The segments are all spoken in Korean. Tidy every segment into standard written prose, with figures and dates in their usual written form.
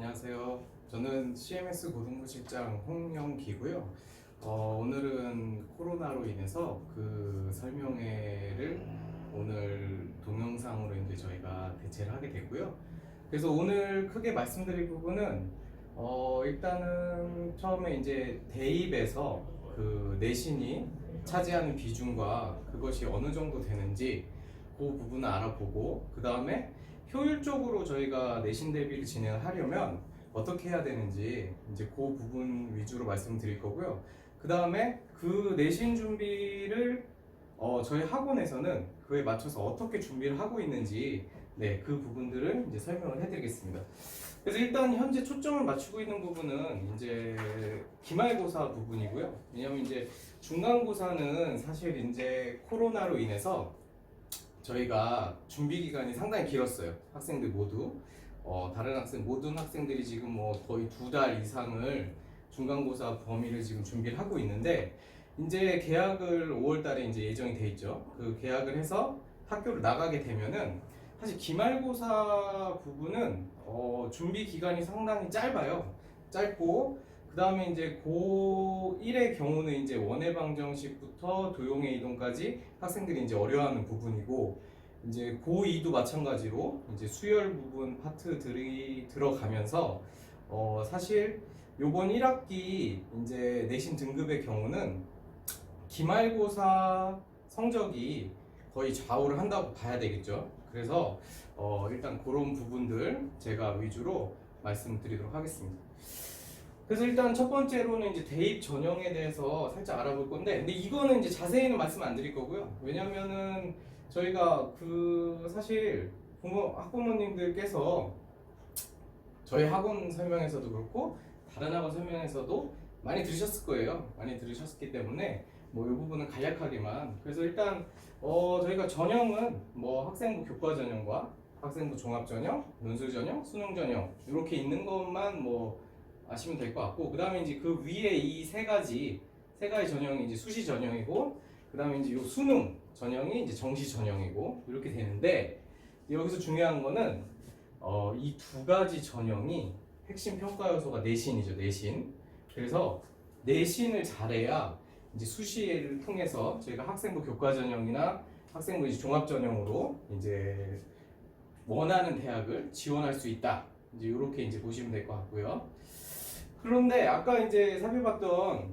안녕하세요. 저는 CMS 고등부실장 홍영기고요. 오늘은 코로나로 인해서 그 설명회를 오늘 동영상으로 이제 저희가 대체를 하게 됐고요. 그래서 오늘 크게 말씀드릴 부분은 일단은 처음에 이제 대입에서 그 내신이 차지하는 비중과 그것이 어느 정도 되는지 그 부분을 알아보고, 그 다음에 효율적으로 저희가 내신 대비를 진행하려면 어떻게 해야 되는지 이제 그 부분 위주로 말씀드릴 거고요. 그 다음에 그 내신 준비를 저희 학원에서는 그에 맞춰서 어떻게 준비를 하고 있는지, 그 부분들을 이제 설명을 해드리겠습니다. 그래서 일단 현재 초점을 맞추고 있는 부분은 이제 기말고사 부분이고요. 왜냐면 이제 중간고사는 사실 이제 코로나로 인해서 저희가 준비 기간이 상당히 길었어요. 학생들 모두. 다른 모든 학생들이 지금 뭐 거의 2달 이상을 중간고사 범위를 지금 준비를 하고 있는데, 이제 개학을 5월 달에 이제 예정이 돼 있죠. 그 개학을 해서 학교를 나가게 되면은 사실 기말고사 부분은 준비 기간이 상당히 짧아요. 짧고, 그 다음에 이제 고1의 경우는 이제 원회 방정식부터 도용의 이동까지 학생들이 이제 어려워하는 부분이고, 이제 고2도 마찬가지로 이제 수열 부분 파트들이 들어가면서 사실 요번 1학기 이제 내신 등급의 경우는 기말고사 성적이 거의 좌우를 한다고 봐야 되겠죠. 그래서 일단 그런 부분들 제가 위주로 말씀드리도록 하겠습니다. 그래서 일단 첫 번째로는 이제 대입 전형에 대해서 살짝 알아볼 건데, 근데 이거는 이제 자세히는 말씀 안 드릴 거고요. 왜냐면은 저희가 그 사실 학부모님들께서 저희 학원 설명에서도 그렇고 다른 학원 설명에서도 많이 들으셨을 거예요. 많이 들으셨기 때문에 뭐 이 부분은 간략하게만. 그래서 일단 저희가 전형은 뭐 학생부 교과 전형과 학생부 종합 전형, 논술 전형, 수능 전형 이렇게 있는 것만 뭐 아시면 될 것 같고, 그 다음에 이제 그 위에 이 세 가지 전형이 이제 수시 전형이고, 그 다음에 이제 요 수능 전형이 이제 정시 전형이고 이렇게 되는데, 여기서 중요한 거는 이 두 가지 전형이 핵심 평가 요소가 내신이죠. 내신. 그래서 내신을 잘해야 이제 수시를 통해서 저희가 학생부 교과 전형이나 학생부 이제 종합 전형으로 이제 원하는 대학을 지원할 수 있다. 이제 이렇게 이제 보시면 될 것 같고요. 그런데 아까 이제 살펴봤던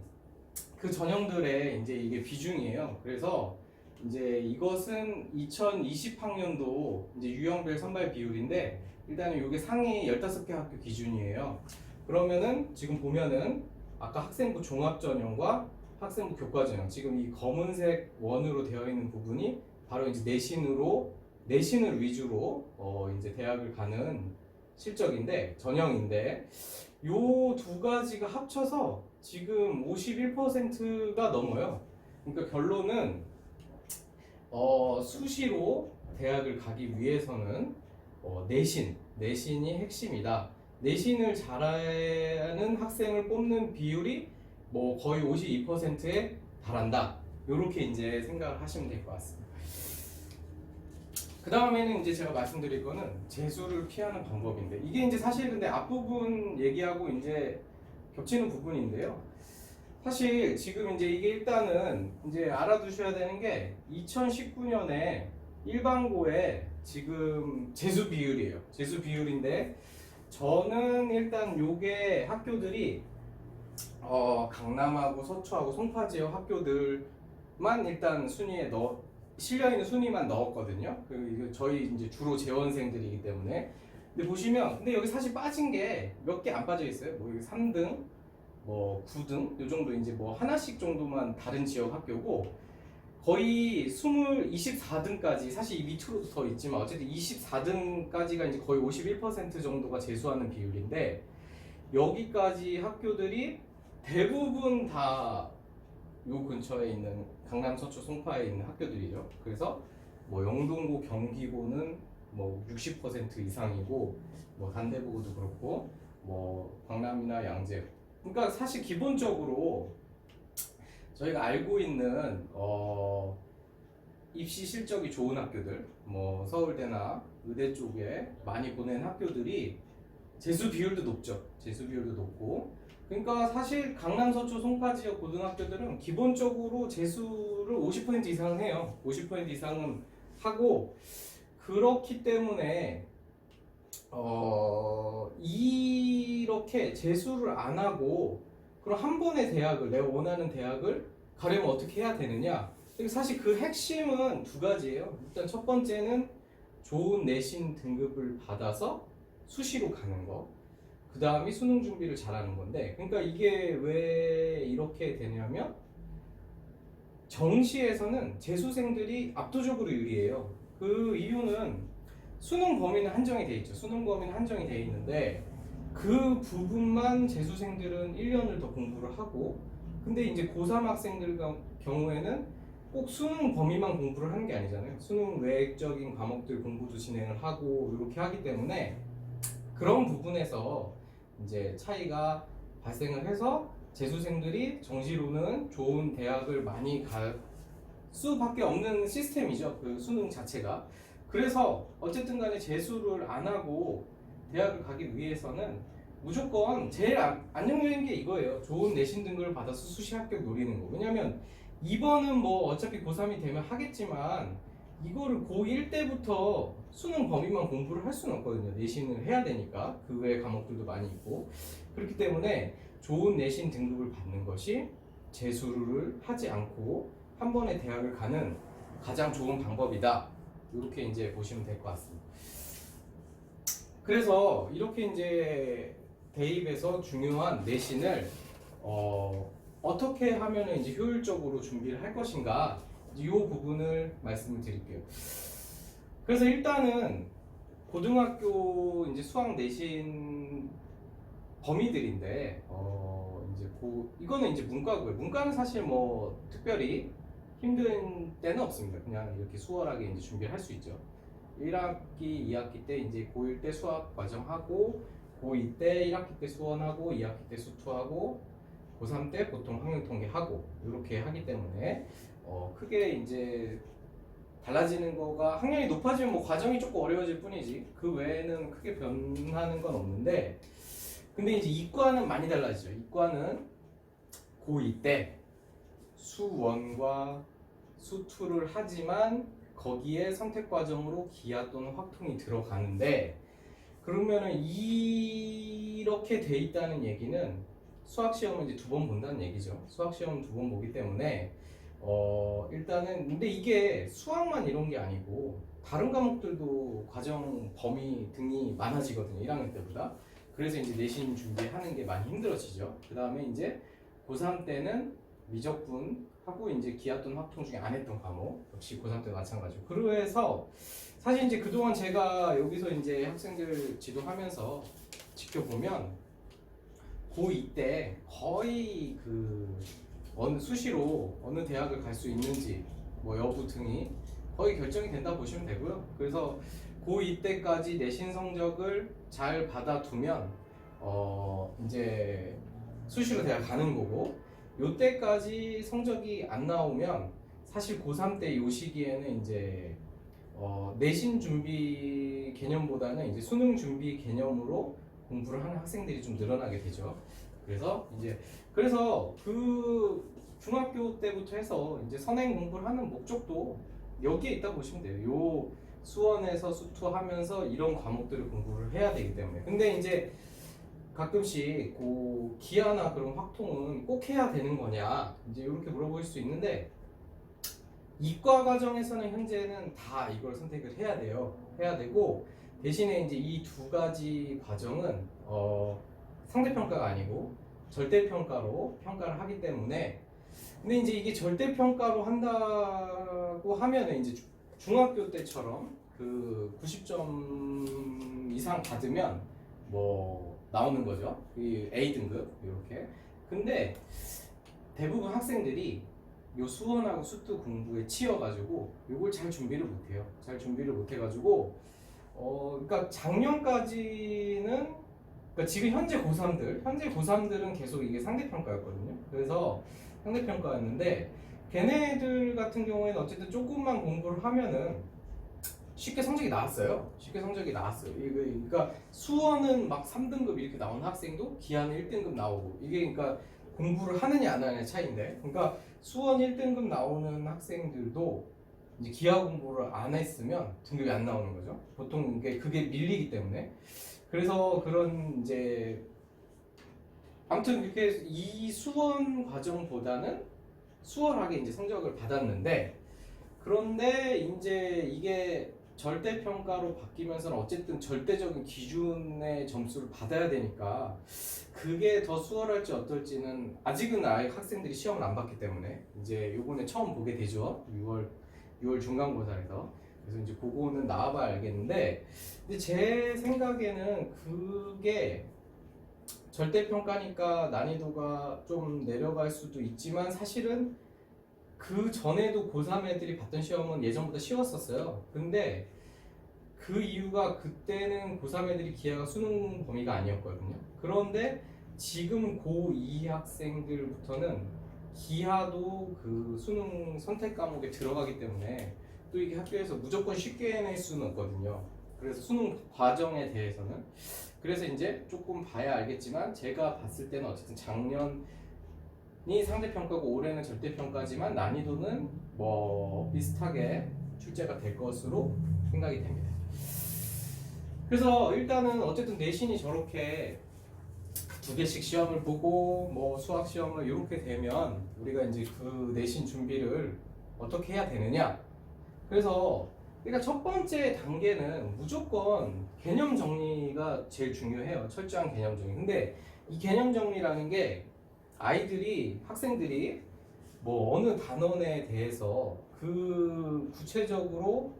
그 전형들의 이제 이게 비중이에요. 그래서 이제 이것은 2020학년도 이제 유형별 선발 비율인데, 일단은 이게 상위 15개 학교 기준이에요. 그러면은 지금 보면은 아까 학생부 종합 전형과 학생부 교과 전형, 지금 이 검은색 원으로 되어 있는 부분이 바로 이제 내신을 위주로 이제 대학을 가는 실적인데, 전형인데, 요 두 가지가 합쳐서 지금 51%가 넘어요. 그러니까 결론은 수시로 대학을 가기 위해서는 내신이 핵심이다. 내신을 잘하는 학생을 뽑는 비율이 뭐 거의 52%에 달한다. 이렇게 이제 생각을 하시면 될 것 같습니다. 그 다음에는 이제 제가 말씀드릴 거는 재수를 피하는 방법인데, 이게 이제 사실 근데 앞부분 얘기하고 이제 겹치는 부분인데요. 사실 지금 이제 이게 일단은 이제 알아두셔야 되는 게 2019년에 일반고의 지금 재수 비율이에요. 재수 비율인데, 저는 일단 요게 학교들이 강남하고 서초하고 송파 지역 학교들만 일단 순위에 실려있는 순위만 넣었거든요. 이거 저희 이제 주로 재원생들이기 때문에. 근데 보시면, 근데 여기 사실 빠진 게 몇 개 안 빠져 있어요. 뭐 여기 3등, 뭐 9등, 요 정도 이제 뭐 하나씩 정도만 다른 지역 학교고, 거의 24등까지, 사실 이 밑으로도 더 있지만 어쨌든 24등까지가 이제 거의 51% 정도가 재수하는 비율인데, 여기까지 학교들이 대부분 다 요 근처에 있는 강남, 서초, 송파에 있는 학교들이죠. 그래서 뭐 영동고, 경기고는 뭐 60% 이상이고, 뭐 단대보고도 그렇고, 뭐 광남이나 양재. 그러니까 사실 기본적으로 저희가 알고 있는 입시 실적이 좋은 학교들, 뭐 서울대나 의대 쪽에 많이 보낸 학교들이 재수 비율도 높죠. 재수 비율도 높고. 그러니까 사실 강남 서초 송파 지역 고등학교들은 기본적으로 재수를 50% 이상은 해요. 50% 이상은 하고, 그렇기 때문에 이렇게 재수를 안 하고 그럼 한 번의 대학을, 내가 원하는 대학을 가려면 어떻게 해야 되느냐? 사실 그 핵심은 두 가지예요. 일단 첫 번째는 좋은 내신 등급을 받아서 수시로 가는 거. 그 다음이 수능 준비를 잘하는 건데, 그러니까 이게 왜 이렇게 되냐면 정시에서는 재수생들이 압도적으로 유리해요. 그 이유는 수능 범위는 한정이 돼 있죠. 수능 범위는 한정이 돼 있는데 그 부분만 재수생들은 1년을 더 공부를 하고, 근데 이제 고3 학생들 경우에는 꼭 수능 범위만 공부를 하는 게 아니잖아요. 수능 외적인 과목들 공부도 진행을 하고 이렇게 하기 때문에 그런 부분에서 이제 차이가 발생을 해서 재수생들이 정시로는 좋은 대학을 많이 갈 수밖에 없는 시스템이죠. 그 수능 자체가. 그래서 어쨌든 간에 재수를 안 하고 대학을 가기 위해서는 무조건 제일 안정적인 게 이거예요. 좋은 내신 등급을 받아서 수시 합격 노리는 거. 왜냐면 2번은 뭐 어차피 고3이 되면 하겠지만 이거를 고1 때부터 수능 범위만 공부를 할 수는 없거든요. 내신을 해야 되니까. 그 외의 과목들도 많이 있고. 그렇기 때문에 좋은 내신 등급을 받는 것이 재수를 하지 않고 한 번에 대학을 가는 가장 좋은 방법이다. 이렇게 이제 보시면 될 것 같습니다. 그래서 이렇게 이제 대입에서 중요한 내신을 어떻게 하면 이제 효율적으로 준비를 할 것인가, 이 부분을 말씀을 드릴게요. 그래서 일단은 고등학교 이제 수학 내신 범위들인데 이제 이거는 이제 문과고요. 문과는 사실 뭐 특별히 힘든 때는 없습니다. 그냥 이렇게 수월하게 이제 준비를 할 수 있죠. 1학기, 2학기 때 이제 고1 때 수학 과정하고, 고2 때 1학기 때 수원하고, 2학기 때 수투하고, 고3 때 보통 확률통계하고 이렇게 하기 때문에 크게 이제 달라지는 거가, 학년이 높아지면 뭐 과정이 조금 어려워질 뿐이지 그 외에는 크게 변하는 건 없는데, 근데 이제 이과는 많이 달라지죠. 이과는 고2 때 수원과 수투를 하지만 거기에 선택 과정으로 기하 또는 확통이 들어가는데, 그러면은 이렇게 돼 있다는 얘기는 수학 시험을 이제 2번 본다는 얘기죠. 수학 시험 2번 보기 때문에 일단은, 근데 이게 수학만 이런 게 아니고 다른 과목들도 과정 범위 등이 많아지거든요. 1학년 때보다. 그래서 이제 내신 준비하는 게 많이 힘들어지죠. 그 다음에 이제 고3 때는 미적분 하고 이제 기하 또는 확통 중에 안 했던 과목, 역시 고3 때 마찬가지고. 그래서 사실 이제 그동안 제가 여기서 이제 학생들 지도하면서 지켜보면 고2 때 거의 그 어느 수시로 어느 대학을 갈 수 있는지 뭐 여부 등이 거의 결정이 된다 보시면 되고요. 그래서 고2 때까지 내신 성적을 잘 받아두면 이제 수시로 대학 가는 거고, 요때까지 성적이 안 나오면 사실 고3 때 요 시기에는 이제 내신 준비 개념보다는 이제 수능 준비 개념으로 공부를 하는 학생들이 좀 늘어나게 되죠. 그래서 그 중학교 때부터 해서 이제 선행 공부를 하는 목적도 여기에 있다 보시면 돼요. 요 수원에서 수투하면서 이런 과목들을 공부를 해야 되기 때문에. 근데 이제 가끔씩 그 기하나 그런 확통은 꼭 해야 되는 거냐, 이제 이렇게 물어보실 수 있는데, 이과 과정에서는 현재는 다 이걸 선택을 해야 돼요. 해야 되고, 대신에 이제 이 두 가지 과정은 상대평가가 아니고 절대평가로 평가를 하기 때문에, 근데 이제 이게 절대평가로 한다고 하면은 이제 중학교 때처럼 그 90점 이상 받으면 뭐 나오는 거죠. 이 A 등급 이렇게. 근데 대부분 학생들이 요 수원하고 수투 공부에 치여가지고 요걸 잘 준비를 못해요. 잘 준비를 못해가지고 그러니까 작년까지는, 그러니까 지금 현재 고3들은 계속 이게 상대평가였거든요. 그래서 상대평가였는데, 걔네들 같은 경우에는 어쨌든 조금만 공부를 하면은 쉽게 성적이 나왔어요. 쉽게 성적이 나왔어요. 그러니까 수원은 막 3등급 이렇게 나온 학생도 기하는 1등급 나오고 이게 그러니까 공부를 하느냐 안 하느냐 차이인데 그러니까 수원 1등급 나오는 학생들도 이제 기하 공부를 안 했으면 등급이 안 나오는 거죠. 보통 그게 밀리기 때문에 그래서 그런 이제 아무튼 이렇게 이 수원 과정보다는 수월하게 이제 성적을 받았는데 그런데 이제 이게 절대평가로 바뀌면서는 어쨌든 절대적인 기준의 점수를 받아야 되니까 그게 더 수월할지 어떨지는 아직은 아예 학생들이 시험을 안 봤기 때문에 이제 요번에 처음 보게 되죠. 6월 중간고사에서. 그래서 이제 그거는 나와봐야 알겠는데 근데 제 생각에는 그게 절대평가니까 난이도가 좀 내려갈 수도 있지만 사실은 그 전에도 고3 애들이 봤던 시험은 예전보다 쉬웠었어요. 근데 그 이유가 그때는 고3 애들이 기하가 수능 범위가 아니었거든요. 그런데 지금 고2 학생들부터는 기하도 그 수능 선택 과목에 들어가기 때문에 또 이게 학교에서 무조건 쉽게 해낼 수는 없거든요. 그래서 수능 과정에 대해서는 그래서 이제 조금 봐야 알겠지만 제가 봤을 때는 어쨌든 작년이 상대평가고 올해는 절대평가지만 난이도는 뭐 비슷하게 출제가 될 것으로 생각이 됩니다. 그래서 일단은 어쨌든 내신이 저렇게 2개씩 시험을 보고 뭐 수학 시험을 이렇게 되면 우리가 이제 그 내신 준비를 어떻게 해야 되느냐. 그래서 그러니까 첫 번째 단계는 무조건 개념 정리가 제일 중요해요. 철저한 개념 정리. 근데 이 개념 정리라는 게 아이들이 학생들이 뭐 어느 단원에 대해서 그 구체적으로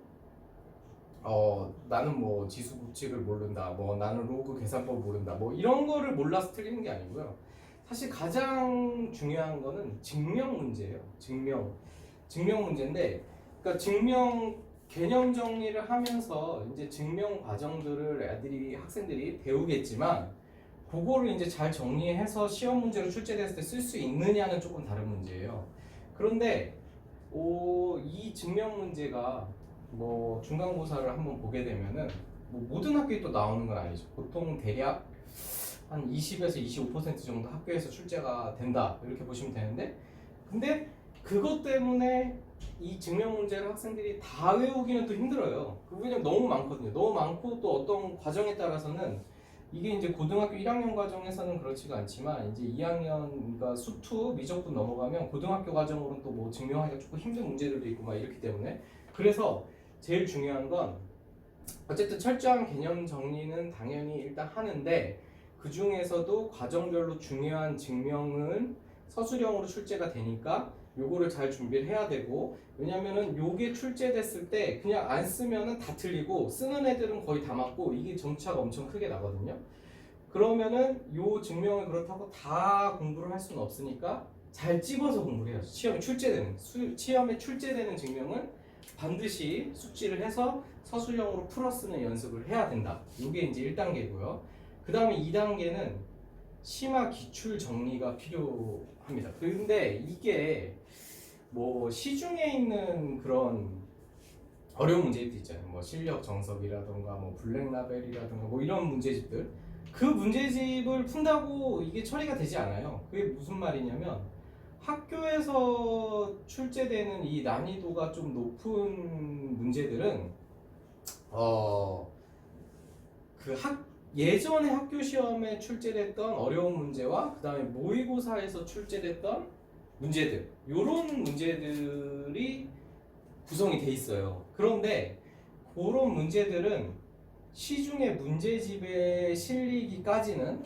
나는 뭐 지수 법칙을 모른다, 뭐 나는 로그 계산법 모른다, 뭐 이런 거를 몰라서 틀리는 게 아니고요. 사실 가장 중요한 거는 증명 문제예요. 증명 문제인데, 그러니까 증명 개념 정리를 하면서 이제 증명 과정들을 학생들이 배우겠지만, 그거를 이제 잘 정리해서 시험 문제로 출제됐을 때 쓸 수 있느냐는 조금 다른 문제예요. 그런데 이 증명 문제가 뭐 중간고사를 한번 보게 되면은 뭐 모든 학교에 또 나오는 건 아니죠. 보통 대략 한 20에서 25% 정도 학교에서 출제가 된다 이렇게 보시면 되는데 근데 그것 때문에 이 증명 문제를 학생들이 다 외우기는 또 힘들어요. 왜냐면 너무 많거든요. 너무 많고 또 어떤 과정에 따라서는 이게 이제 고등학교 1학년 과정에서는 그렇지가 않지만 이제 2학년 그러니까 수투 미적분 넘어가면 고등학교 과정으로는 또 뭐 증명하기가 조금 힘든 문제들도 있고 막 이렇기 때문에 그래서 제일 중요한 건 어쨌든 철저한 개념 정리는 당연히 일단 하는데 그 중에서도 과정별로 중요한 증명은 서술형으로 출제가 되니까 요거를 잘 준비를 해야 되고 왜냐면은 요게 출제됐을 때 그냥 안 쓰면은 다 틀리고 쓰는 애들은 거의 다 맞고 이게 점차가 엄청 크게 나거든요. 그러면은 요 증명을 그렇다고 다 공부를 할 수는 없으니까 잘 집어서 공부를 해야죠. 시험에 출제되는 증명은 반드시 숙지를 해서 서술형으로 풀어 쓰는 연습을 해야 된다. 이게 이제 1단계고요. 그 다음에 2단계는 심화 기출 정리가 필요합니다. 그런데 이게 뭐 시중에 있는 그런 어려운 문제집도 있잖아요. 뭐 실력 정석이라던가 뭐 블랙라벨이라던가 뭐 이런 문제집들 그 문제집을 푼다고 이게 처리가 되지 않아요. 그게 무슨 말이냐면 학교에서 출제되는 이 난이도가 좀 높은 문제들은 예전에 학교 시험에 출제됐던 어려운 문제와 그 다음에 모의고사에서 출제됐던 문제들 이런 문제들이 구성이 돼 있어요. 그런데 그런 문제들은 시중의 문제집에 실리기까지는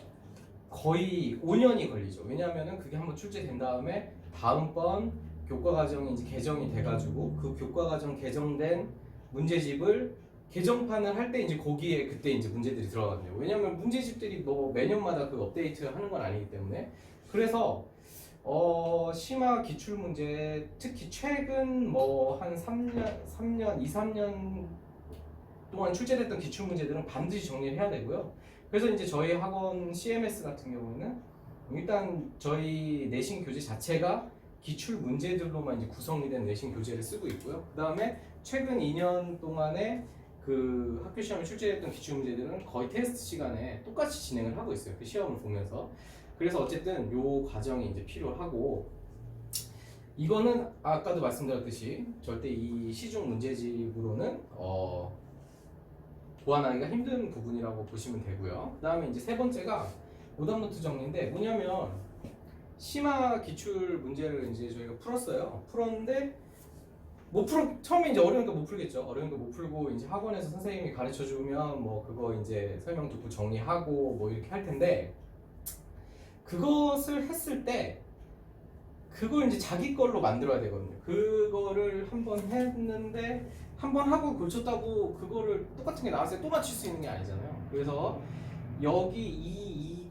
거의 5년이 걸리죠. 왜냐하면 그게 한번 출제된 다음에 다음번 교과과정이 이제 개정이 돼가지고 그 교과과정 개정된 문제집을 개정판을 할 때 이제 거기에 그때 이제 문제들이 들어가거든요. 왜냐하면 문제집들이 뭐 매년마다 그 업데이트 하는 건 아니기 때문에 그래서 심화 기출 문제 특히 최근 뭐 한 2, 3년 동안 출제됐던 기출 문제들은 반드시 정리를 해야 되고요. 그래서 이제 저희 학원 CMS 같은 경우는 일단 저희 내신 교재 자체가 기출 문제들로만 이제 구성이 된 내신 교재를 쓰고 있고요. 그 다음에 최근 2년 동안에 그 학교 시험에 출제했던 기출 문제들은 거의 테스트 시간에 똑같이 진행을 하고 있어요. 그 시험을 보면서. 그래서 어쨌든 요 과정이 이제 필요하고, 이거는 아까도 말씀드렸듯이 절대 이 시중 문제집으로는 보완하기가 힘든 부분이라고 보시면 되고요. 그 다음에 이제 세 번째가 오답노트 정리인데, 뭐냐면 심화 기출 문제를 이제 저희가 풀었는데 처음에 이제 어려우니까 못 풀겠죠. 어려우니까 못 풀고 이제 학원에서 선생님이 가르쳐 주면 뭐 그거 이제 설명 듣고 정리하고 뭐 이렇게 할 텐데, 그것을 했을 때 그걸 이제 자기 걸로 만들어야 되거든요. 그거를 한번 했는데 한 번 하고 고쳤다고 그거를 똑같은 게 나왔을 때 또 맞출 수 있는 게 아니잖아요. 그래서 여기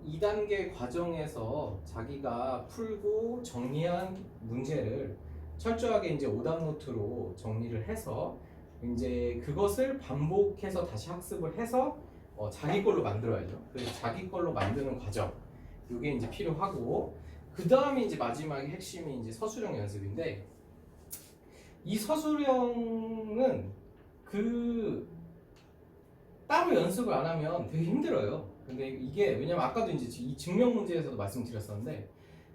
2단계 과정에서 자기가 풀고 정리한 문제를 철저하게 이제 오답 노트로 정리를 해서 이제 그것을 반복해서 다시 학습을 해서 자기 걸로 만들어야죠. 그래서 자기 걸로 만드는 과정, 이게 이제 필요하고, 그 다음에 이제 마지막에 핵심이 이제 서술형 연습인데, 이 서술형은 따로 연습을 안 하면 되게 힘들어요. 근데 이게 왜냐면 아까도 이제 이 증명 문제에서도 말씀드렸었는데,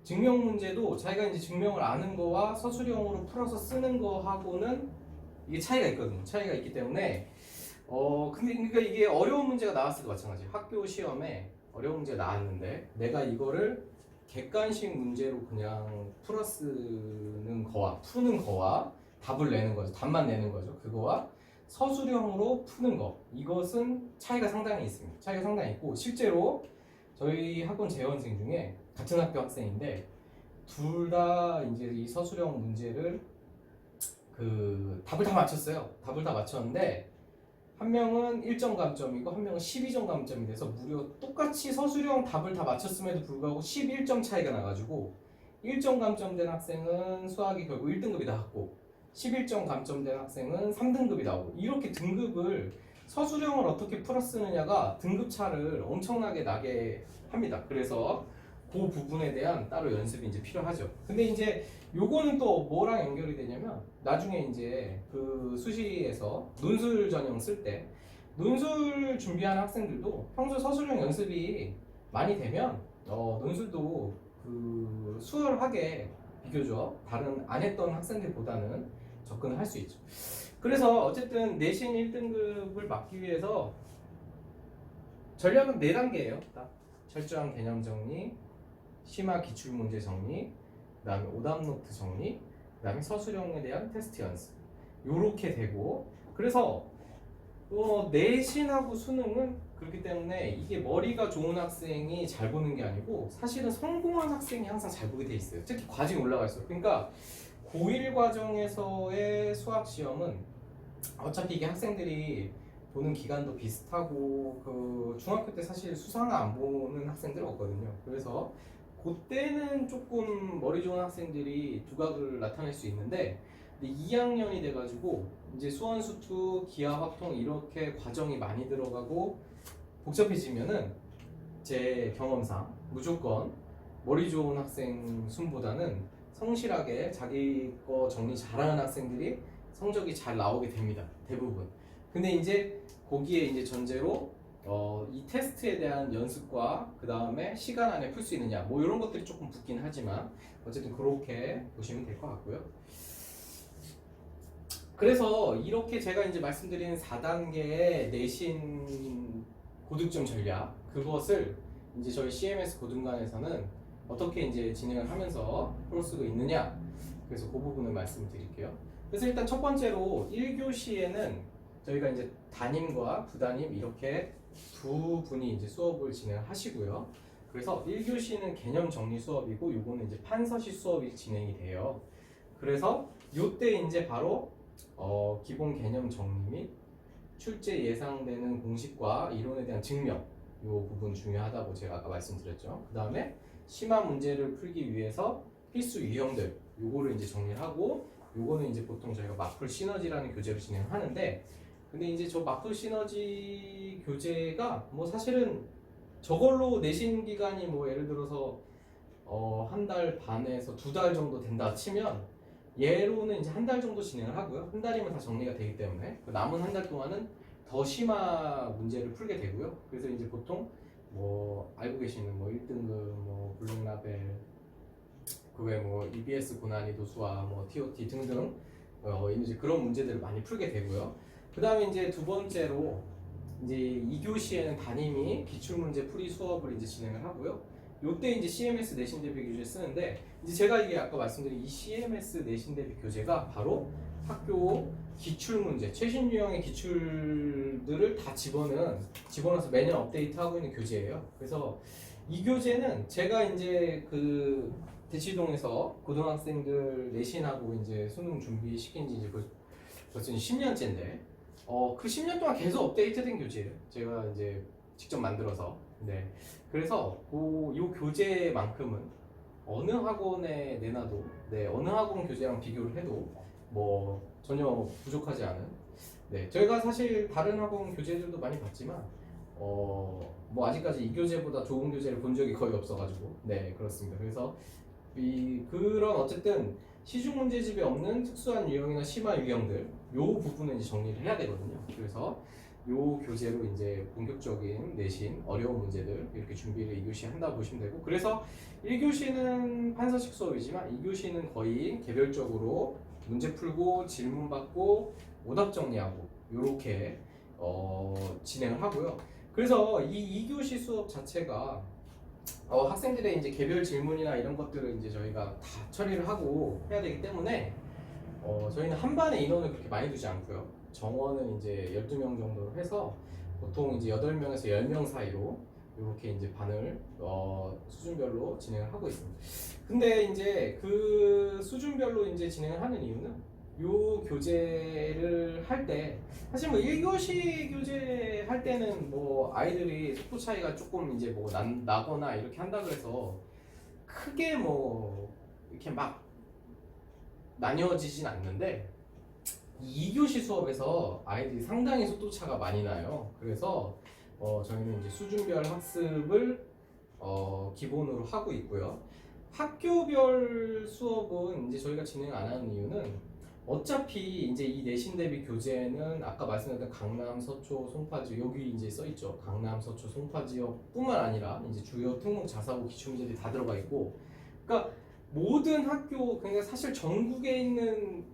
증명 문제도 자기가 이제 증명을 아는 거와 서술형으로 풀어서 쓰는 거하고는 이게 차이가 있거든요. 차이가 있기 때문에 근데 그러니까 이게 어려운 문제가 나왔을 때 마찬가지. 학교 시험에 어려운 문제가 나왔는데 내가 이거를 객관식 문제로 그냥 푸는 거와 답을 내는 거죠. 답만 내는 거죠. 그거와 서술형으로 푸는 거, 이것은 차이가 상당히 있습니다. 차이가 상당히 있고, 실제로 저희 학원 재원생 중에 같은 학교 학생인데 둘 다 이제 이 서술형 문제를 답을 다 맞췄어요. 답을 다 맞췄는데 한 명은 1점 감점이고 한 명은 12점 감점이 돼서 무려 똑같이 서술형 답을 다 맞췄음에도 불구하고 11점 차이가 나가지고 1점 감점된 학생은 수학이 결국 1등급이 나왔고 11점 감점된 학생은 3등급이 나오고, 이렇게 등급을 서술형을 어떻게 풀어 쓰느냐가 등급 차를 엄청나게 나게 합니다. 그래서 그 부분에 대한 따로 연습이 이제 필요하죠. 근데 이제 요거는 또 뭐랑 연결이 되냐면, 나중에 이제 그 수시에서 논술 전형 쓸 때 논술 준비하는 학생들도 평소 서술형 연습이 많이 되면 논술도 수월하게 비교적 다른 안 했던 학생들보다는 접근을 할 수 있죠. 그래서 어쨌든 내신 1등급을 막기 위해서 전략은 4단계예요. 딱 철저한 개념 정리, 심화 기출 문제 정리, 그 다음에 오답 노트 정리, 그 다음에 서술형에 대한 테스트 연습, 요렇게 되고, 그래서 내신하고 수능은 그렇기 때문에 이게 머리가 좋은 학생이 잘 보는 게 아니고 사실은 성공한 학생이 항상 잘 보게 돼 있어요. 특히 과정이 올라갈수록. 그러니까 고1 과정에서의 수학 시험은 어차피 이게 학생들이 보는 기간도 비슷하고 중학교 때 사실 수상화 안 보는 학생들 없거든요. 그래서 그때는 조금 머리 좋은 학생들이 두각을 나타낼 수 있는데 2학년이 돼가지고 이제 수원수투, 기하확통 이렇게 과정이 많이 들어가고 복잡해지면은 제 경험상 무조건 머리 좋은 학생 순보다는 성실하게 자기 거 정리 잘하는 학생들이 성적이 잘 나오게 됩니다. 대부분. 근데 이제 거기에 이제 전제로 이 테스트에 대한 연습과 그 다음에 시간 안에 풀 수 있느냐 뭐 이런 것들이 조금 붙긴 하지만 어쨌든 그렇게 보시면 될 것 같고요. 그래서 이렇게 제가 이제 말씀드린 4단계의 내신 고득점 전략, 그것을 이제 저희 CMS 고등관에서는 어떻게 이제 진행을 하면서 풀 수가 있느냐, 그래서 그 부분을 말씀드릴게요. 그래서 일단 첫 번째로 1교시에는 저희가 이제 담임과 부담임 이렇게 두 분이 이제 수업을 진행하시고요. 그래서 1교시는 개념 정리 수업이고 요거는 이제 판서시 수업이 진행이 돼요. 그래서 요때 이제 바로 기본 개념 정리 및 출제 예상되는 공식과 이론에 대한 증명, 요 부분 중요하다고 제가 아까 말씀드렸죠. 그 다음에 심화 문제를 풀기 위해서 필수 유형들, 요거를 이제 정리를 하고, 요거는 이제 보통 저희가 마플 시너지라는 교재를 진행하는데, 근데 이제 저 마플 시너지 교재가 뭐 사실은 저걸로 내신 기간이 뭐 예를 들어서 한 달 반에서 2달 정도 된다 치면 얘로는 이제 한 달 정도 진행을 하고요. 한 달이면 다 정리가 되기 때문에 그 남은 한 달 동안은 더 심화 문제를 풀게 되고요. 그래서 이제 보통 뭐 알고 계시는 뭐 1등급 뭐 블랙라벨 그 외에 뭐 EBS 고난이도 수학 뭐 TOT 등등 이제 그런 문제들을 많이 풀게 되고요. 그 다음에 이제 두 번째로 이제 2교시에는 담임이 기출문제 풀이 수업을 이제 진행을 하고요. 요때 이제 CMS 내신 대비 교재 쓰는데 이제 제가 이게 아까 말씀드린 이 CMS 내신 대비 교재가 바로 학교 기출문제 최신 유형의 기출들을 다 집어넣어서 매년 업데이트하고 있는 교재예요. 그래서 이 교재는 제가 이제 그 대치동에서 고등학생들 내신하고 이제 수능 준비시킨 지 이제 벌써 10년째인데 그 10년 동안 계속 업데이트된 교재예요. 제가 이제 직접 만들어서. 네. 그래서 이 교재만큼은 어느 학원에 내놔도 어느 학원 교재랑 비교를 해도 뭐 전혀 부족하지 않은 저희가 사실 다른 학원 교재들도 많이 봤지만 뭐 아직까지 이 교재보다 좋은 교재를 본 적이 거의 없어가지고 그렇습니다. 그래서 그런 어쨌든 시중 문제집에 없는 특수한 유형이나 심화 유형들 요 부분은 이제 정리를 해야 되거든요. 그래서 요 교재로 이제 본격적인 내신 어려운 문제들 이렇게 준비를 2교시 한다 보시면 되고 그래서 1교시는 판서식 수업이지만 2교시는 거의 개별적으로 문제 풀고 질문 받고 오답 정리하고 요렇게 진행을 하고요. 그래서 이 2교시 수업 자체가 학생들의 이제 개별 질문이나 이런 것들을 이제 저희가 다 처리를 하고 해야 되기 때문에 저희는 한 반에 인원을 그렇게 많이 두지 않고요. 정원은 이제 12명 정도로 해서 보통 이제 8명에서 10명 사이로 이렇게 이제 반을 수준별로 진행을 하고 있습니다. 근데 이제 그 수준별로 이제 진행을 하는 이유는 요 교재를 할 때 사실 뭐 1교시 교재 할 때는 뭐 아이들이 속도 차이가 조금 이제 뭐 나거나 이렇게 한다 그래서 크게 뭐 이렇게 막 나뉘어지진 않는데 2교시 수업에서 아이들이 상당히 속도 차가 많이 나요. 그래서 저희는 이제 수준별 학습을 기본으로 하고 있고요. 학교별 수업은 이제 저희가 진행 안 하는 이유는 어차피 이제 이 내신 대비 교재는 아까 말씀드렸던 강남, 서초, 송파지역 여기 이제 써 있죠. 강남, 서초, 송파지역뿐만 아니라 이제 주요 특목 자사고 기출 문제들이 다 들어가 있고, 그러니까 모든 학교 그러니까 사실 전국에 있는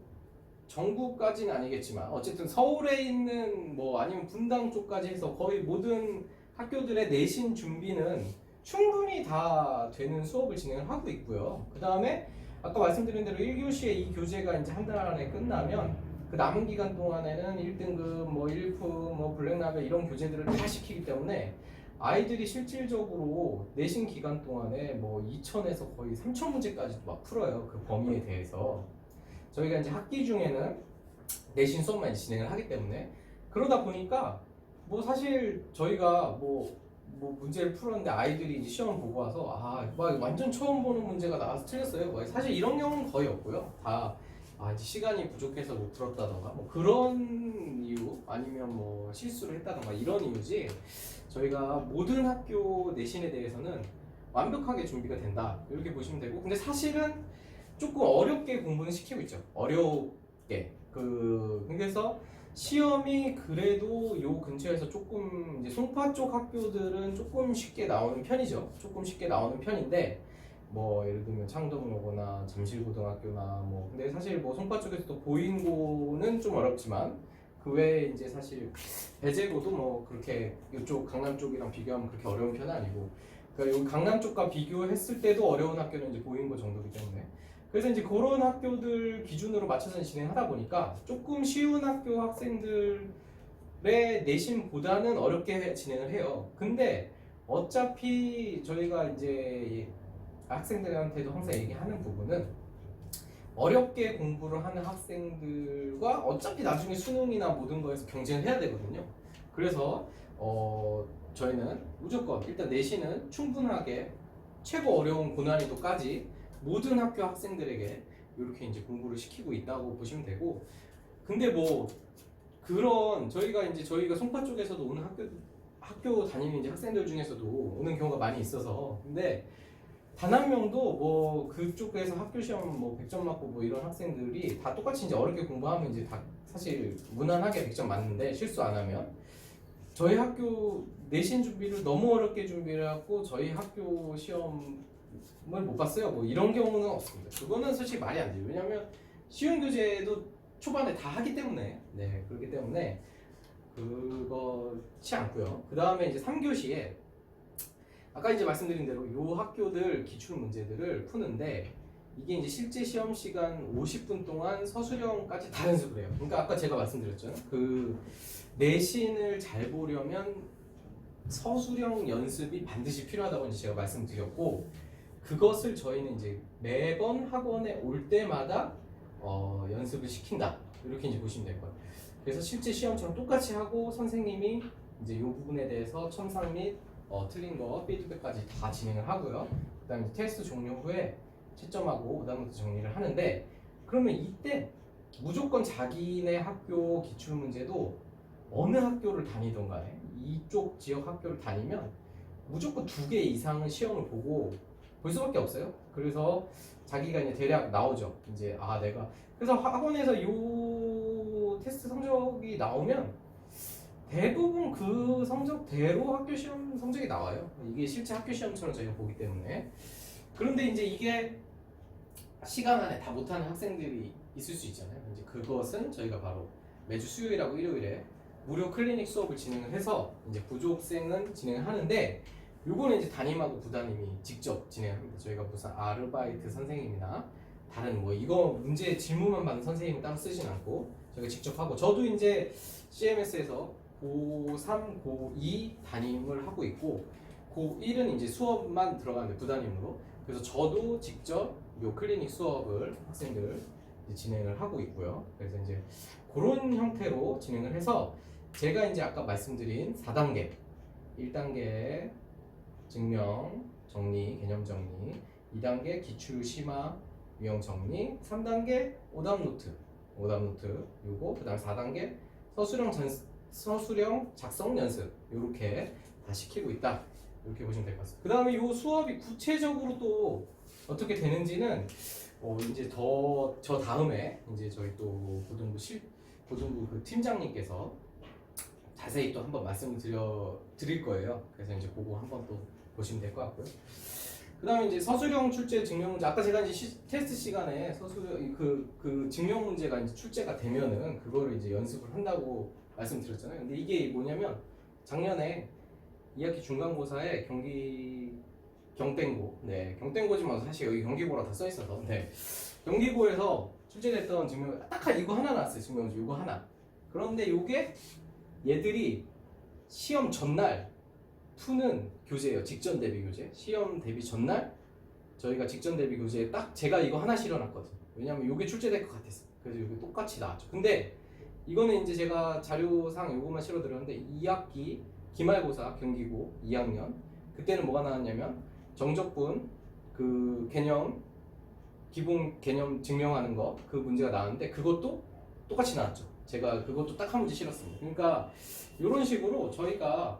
전국까지는 아니겠지만 어쨌든 서울에 있는 뭐 아니면 분당 쪽까지 해서 거의 모든 학교들의 내신 준비는 충분히 다 되는 수업을 진행을 하고 있고요. 그 다음에 아까 말씀드린 대로 1교시에 이 교재가 이제 한 달 안에 끝나면 그 남은 기간 동안에는 1등급, 뭐 1품, 뭐 블랙라벨 이런 교재들을 다 시키기 때문에 아이들이 실질적으로 내신 기간 동안에 뭐 2,000에서 거의 3,000 문제까지도 막 풀어요. 그 범위에 대해서. 저희가 이제 학기 중에는 내신 수업만 진행을 하기 때문에 그러다 보니까 뭐 사실 저희가 뭐 문제를 풀었는데 아이들이 이제 시험 보고 와서 막 완전 처음 보는 문제가 나와서 틀렸어요. 뭐 사실 이런 경우는 거의 없고요. 다 이제 시간이 부족해서 못 풀었다던가 뭐 그런 이유 아니면 뭐 실수를 했다던가 이런 이유지 저희가 모든 학교 내신에 대해서는 완벽하게 준비가 된다 이렇게 보시면 되고 근데 사실은 조금 어렵게 공부는 시키고 있죠. 어렵게 그래서 시험이 그래도 요 근처에서 조금 이제 송파 쪽 학교들은 조금 쉽게 나오는 편이죠. 조금 쉽게 나오는 편인데 뭐 예를 들면 창동여고나 잠실고등학교나 뭐 근데 사실 뭐 송파 쪽에서도 보인고는 좀 어렵지만 그 외에 이제 사실 배재고도 뭐 그렇게 이쪽 강남 쪽이랑 비교하면 그렇게 어려운 편은 아니고 그러니까 여기 강남 쪽과 비교했을 때도 어려운 학교는 이제 보인고 정도이기 때문에 그래서 이제 그런 학교들 기준으로 맞춰서 진행하다 보니까 조금 쉬운 학교 학생들의 내신보다는 어렵게 진행을 해요. 근데 어차피 저희가 이제 학생들한테도 항상 얘기하는 부분은 어렵게 공부를 하는 학생들과 어차피 나중에 수능이나 모든 거에서 경쟁을 해야 되거든요. 그래서 저희는 무조건 일단 내신은 충분하게 최고 어려운 고난이도까지 모든 학교 학생들에게 이렇게 이제 공부를 시키고 있다고 보시면 되고 근데 뭐 그런 저희가 송파 쪽에서도 오는 학교 다니는 이제 학생들 중에서도 오는 경우가 많이 있어서 근데 단 한 명도 뭐 그쪽에서 학교 시험 뭐 100점 맞고 뭐 이런 학생들이 다 똑같이 이제 어렵게 공부하면 이제 다 사실 무난하게 100점 맞는데 실수 안 하면 저희 학교 내신 준비를 너무 어렵게 준비를 하고 저희 학교 시험을 못 봤어요. 뭐 이런 경우는 없습니다. 그거는 솔직히 말이 안 돼요. 왜냐면 쉬운 교재도 초반에 다 하기 때문에 네 그렇기 때문에 그렇지 않고요. 그 다음에 이제 3교시에 아까 이제 말씀드린 대로 요 학교들 기출 문제들을 푸는데 이게 이제 실제 시험 시간 50분 동안 서술형까지 다 연습을 해요. 그러니까 아까 제가 말씀드렸죠. 그 내신을 잘 보려면 서술형 연습이 반드시 필요하다고 이제 제가 말씀드렸고 그것을 저희는 이제 매번 학원에 올 때마다 연습을 시킨다. 이렇게 이제 보시면 될 거예요. 그래서 실제 시험처럼 똑같이 하고 선생님이 이제 이 부분에 대해서 첨삭 및 틀린 거 피드백까지 다 진행을 하고요. 그다음에 테스트 종료 후에 채점하고 그다음부터 정리를 하는데 그러면 이때 무조건 자기네 학교 기출 문제도 어느 학교를 다니던 간에 이쪽 지역 학교를 다니면 무조건 2개 이상은 시험을 보고 볼 수밖에 없어요. 그래서 자기가 이제 대략 나오죠. 이제 내가 그래서 학원에서 요 테스트 성적이 나오면 대부분 그 성적대로 학교 시험 성적이 나와요. 이게 실제 학교 시험처럼 저희가 보기 때문에. 그런데 이제 이게 시간 안에 다 못하는 학생들이 있을 수 있잖아요. 이제 그것은 저희가 바로 매주 수요일하고 일요일에 무료 클리닉 수업을 진행을 해서 이제 부족생은 진행을 하는데 요거는 이제 담임하고 부담임이 직접 진행합니다. 저희가 무슨 아르바이트 선생님이나 다른 뭐 이거 문제 질문만 받는 선생님은 따로 쓰진 않고 저희가 직접 하고 저도 이제 CMS에서 고3, 고2 담임을 하고 있고 고1은 이제 수업만 들어가는데 부담임으로 그래서 저도 직접 요 클리닉 수업을 학생들 이제 진행을 하고 있고요. 그래서 이제 그런 형태로 진행을 해서 제가 이제 아까 말씀드린 4단계 1단계 증명, 정리, 개념 정리 2단계 기출 심화, 유형 정리 3단계 오답 노트 요거 그 다음 4단계 서술형 작성 연습 이렇게 다 시키고 있다 이렇게 보시면 될 것 같습니다. 그 다음에 이 수업이 구체적으로 또 어떻게 되는지는 이제 저 다음에 이제 저희 또 고등부 그 팀장님께서 자세히 또 한번 말씀을 드릴 거예요. 그래서 이제 그거 한번 또 보시면 될 것 같고요. 그 다음에 이제 서술형 출제 증명 문제 아까 제가 이제 테스트 시간에 서술형 그 증명 문제가 이제 출제가 되면은 그거를 이제 연습을 한다고 말씀드렸잖아요. 근데 이게 뭐냐면 작년에 2학기 중간고사에 경땡고지만 사실 여기 경기고라 다 써 있어서 경기고에서 출제됐던 증명 딱 이거 하나 나왔어요. 증명 문제 이거 하나. 그런데 요게 얘들이 시험 전날 푸는 교재예요. 직전 대비 교재. 시험 대비 전날 저희가 직전 대비 교재에 딱 제가 이거 하나 실어놨거든요. 왜냐면 이게 출제될 것 같았어요. 그래서 이게 똑같이 나왔죠. 근데 이거는 이제 제가 자료상 요것만 실어드렸는데 2학기 기말고사 경기고 2학년 그때는 뭐가 나왔냐면 정적분 그 개념 기본 개념 증명하는 거 그 문제가 나왔는데 그것도 똑같이 나왔죠. 제가 그것도 딱 한 문제 실었습니다. 그러니까 이런 식으로 저희가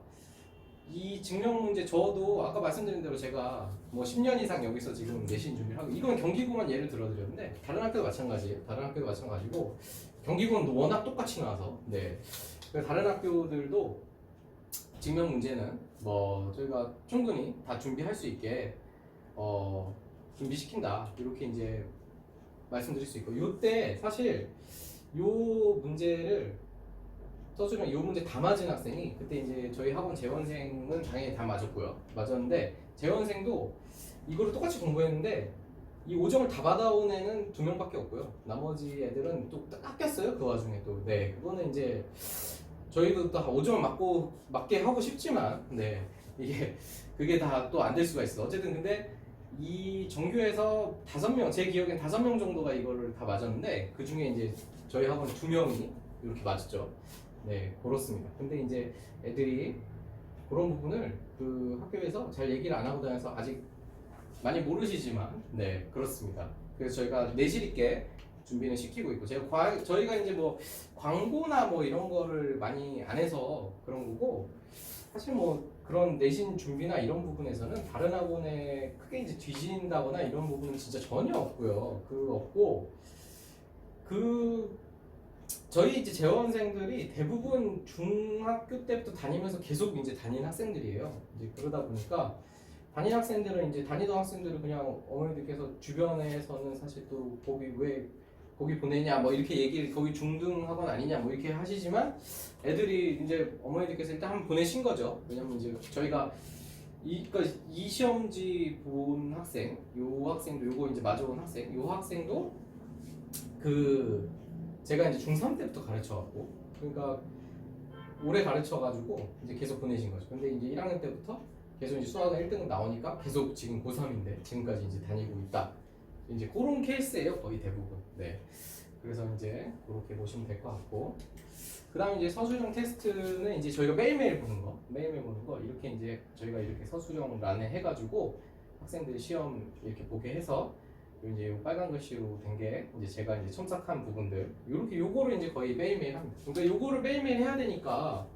이 증명 문제 저도 아까 말씀드린 대로 제가 뭐 10년 이상 여기서 지금 내신 준비를 하고 이건 경기고만 예를 들어드렸는데 다른 학교도 마찬가지예요. 다른 학교도 마찬가지고 경기고는 워낙 똑같이 나와서 그래서 다른 학교들도 증명 문제는 뭐 저희가 충분히 다 준비할 수 있게 준비시킨다 이렇게 이제 말씀드릴 수 있고 요때 사실 요 문제를 서술형 요 문제 다 맞은 학생이 그때 이제 저희 학원 재원생은 당연히 다 맞았는데 재원생도 이거를 똑같이 공부했는데 이 5점을 다 받아온 애는 2명밖에 없고요. 나머지 애들은 또 깎였어요. 그 와중에 또 그거는 이제 저희도 또 5점을 맞게 하고 싶지만 이게 그게 다 또 안 될 수가 있어. 어쨌든 근데 이 전교에서 5명 제 기억엔 5명 정도가 이거를 다 맞았는데 그 중에 이제 저희 학원 2명이 이렇게 맞았죠. 그렇습니다. 근데 이제 애들이 그런 부분을 그 학교에서 잘 얘기를 안 하고 다녀서 아직 많이 모르시지만 그렇습니다. 그래서 저희가 내실 있게 준비는 시키고 있고 저희가 이제 뭐 광고나 뭐 이런 거를 많이 안 해서 그런 거고 사실 뭐 그런 내신 준비나 이런 부분에서는 다른 학원에 크게 이제 뒤진다거나 이런 부분은 진짜 전혀 없고요. 그 없고 그 저희 이제 재원생들이 대부분 중학교 때부터 다니면서 계속 이제 다닌 학생들이에요. 이제 그러다 보니까 다닌 학생들은 이제 다니던 학생들은 그냥 어머니들께서 주변에서는 사실 또 거기 왜 거기 보내냐 뭐 이렇게 얘기를 거기 중등 학원 아니냐 뭐 이렇게 하시지만 애들이 이제 어머니들께서 일단 한번 보내신 거죠. 왜냐면 이제 저희가 그러니까 이 시험지 본 학생, 요 학생도 요거 이제 마저 온 학생, 요 학생도 그 제가 이제 중3 때부터 가르쳐갖고 그러니까 오래 가르쳐가지고 이제 계속 보내신 거죠. 근데 이제 1학년 때부터 계속 이제 수학은 1등급 나오니까 계속 지금 고3인데 지금까지 이제 다니고 있다. 이제 그런 케이스예요, 거의 대부분. 네. 그래서 이제 그렇게 보시면 될 것 같고, 그다음에 이제 서술형 테스트는 이제 저희가 매일매일 보는 거 이렇게 이제 저희가 이렇게 서술형 란에 해가지고 학생들이 시험 이렇게 보게 해서 이제 빨간 글씨로 된 게 이제 제가 이제 첨삭한 부분들 이렇게 요거를 이제 거의 매일매일 합니다. 그러니까 요거를 매일매일 해야 되니까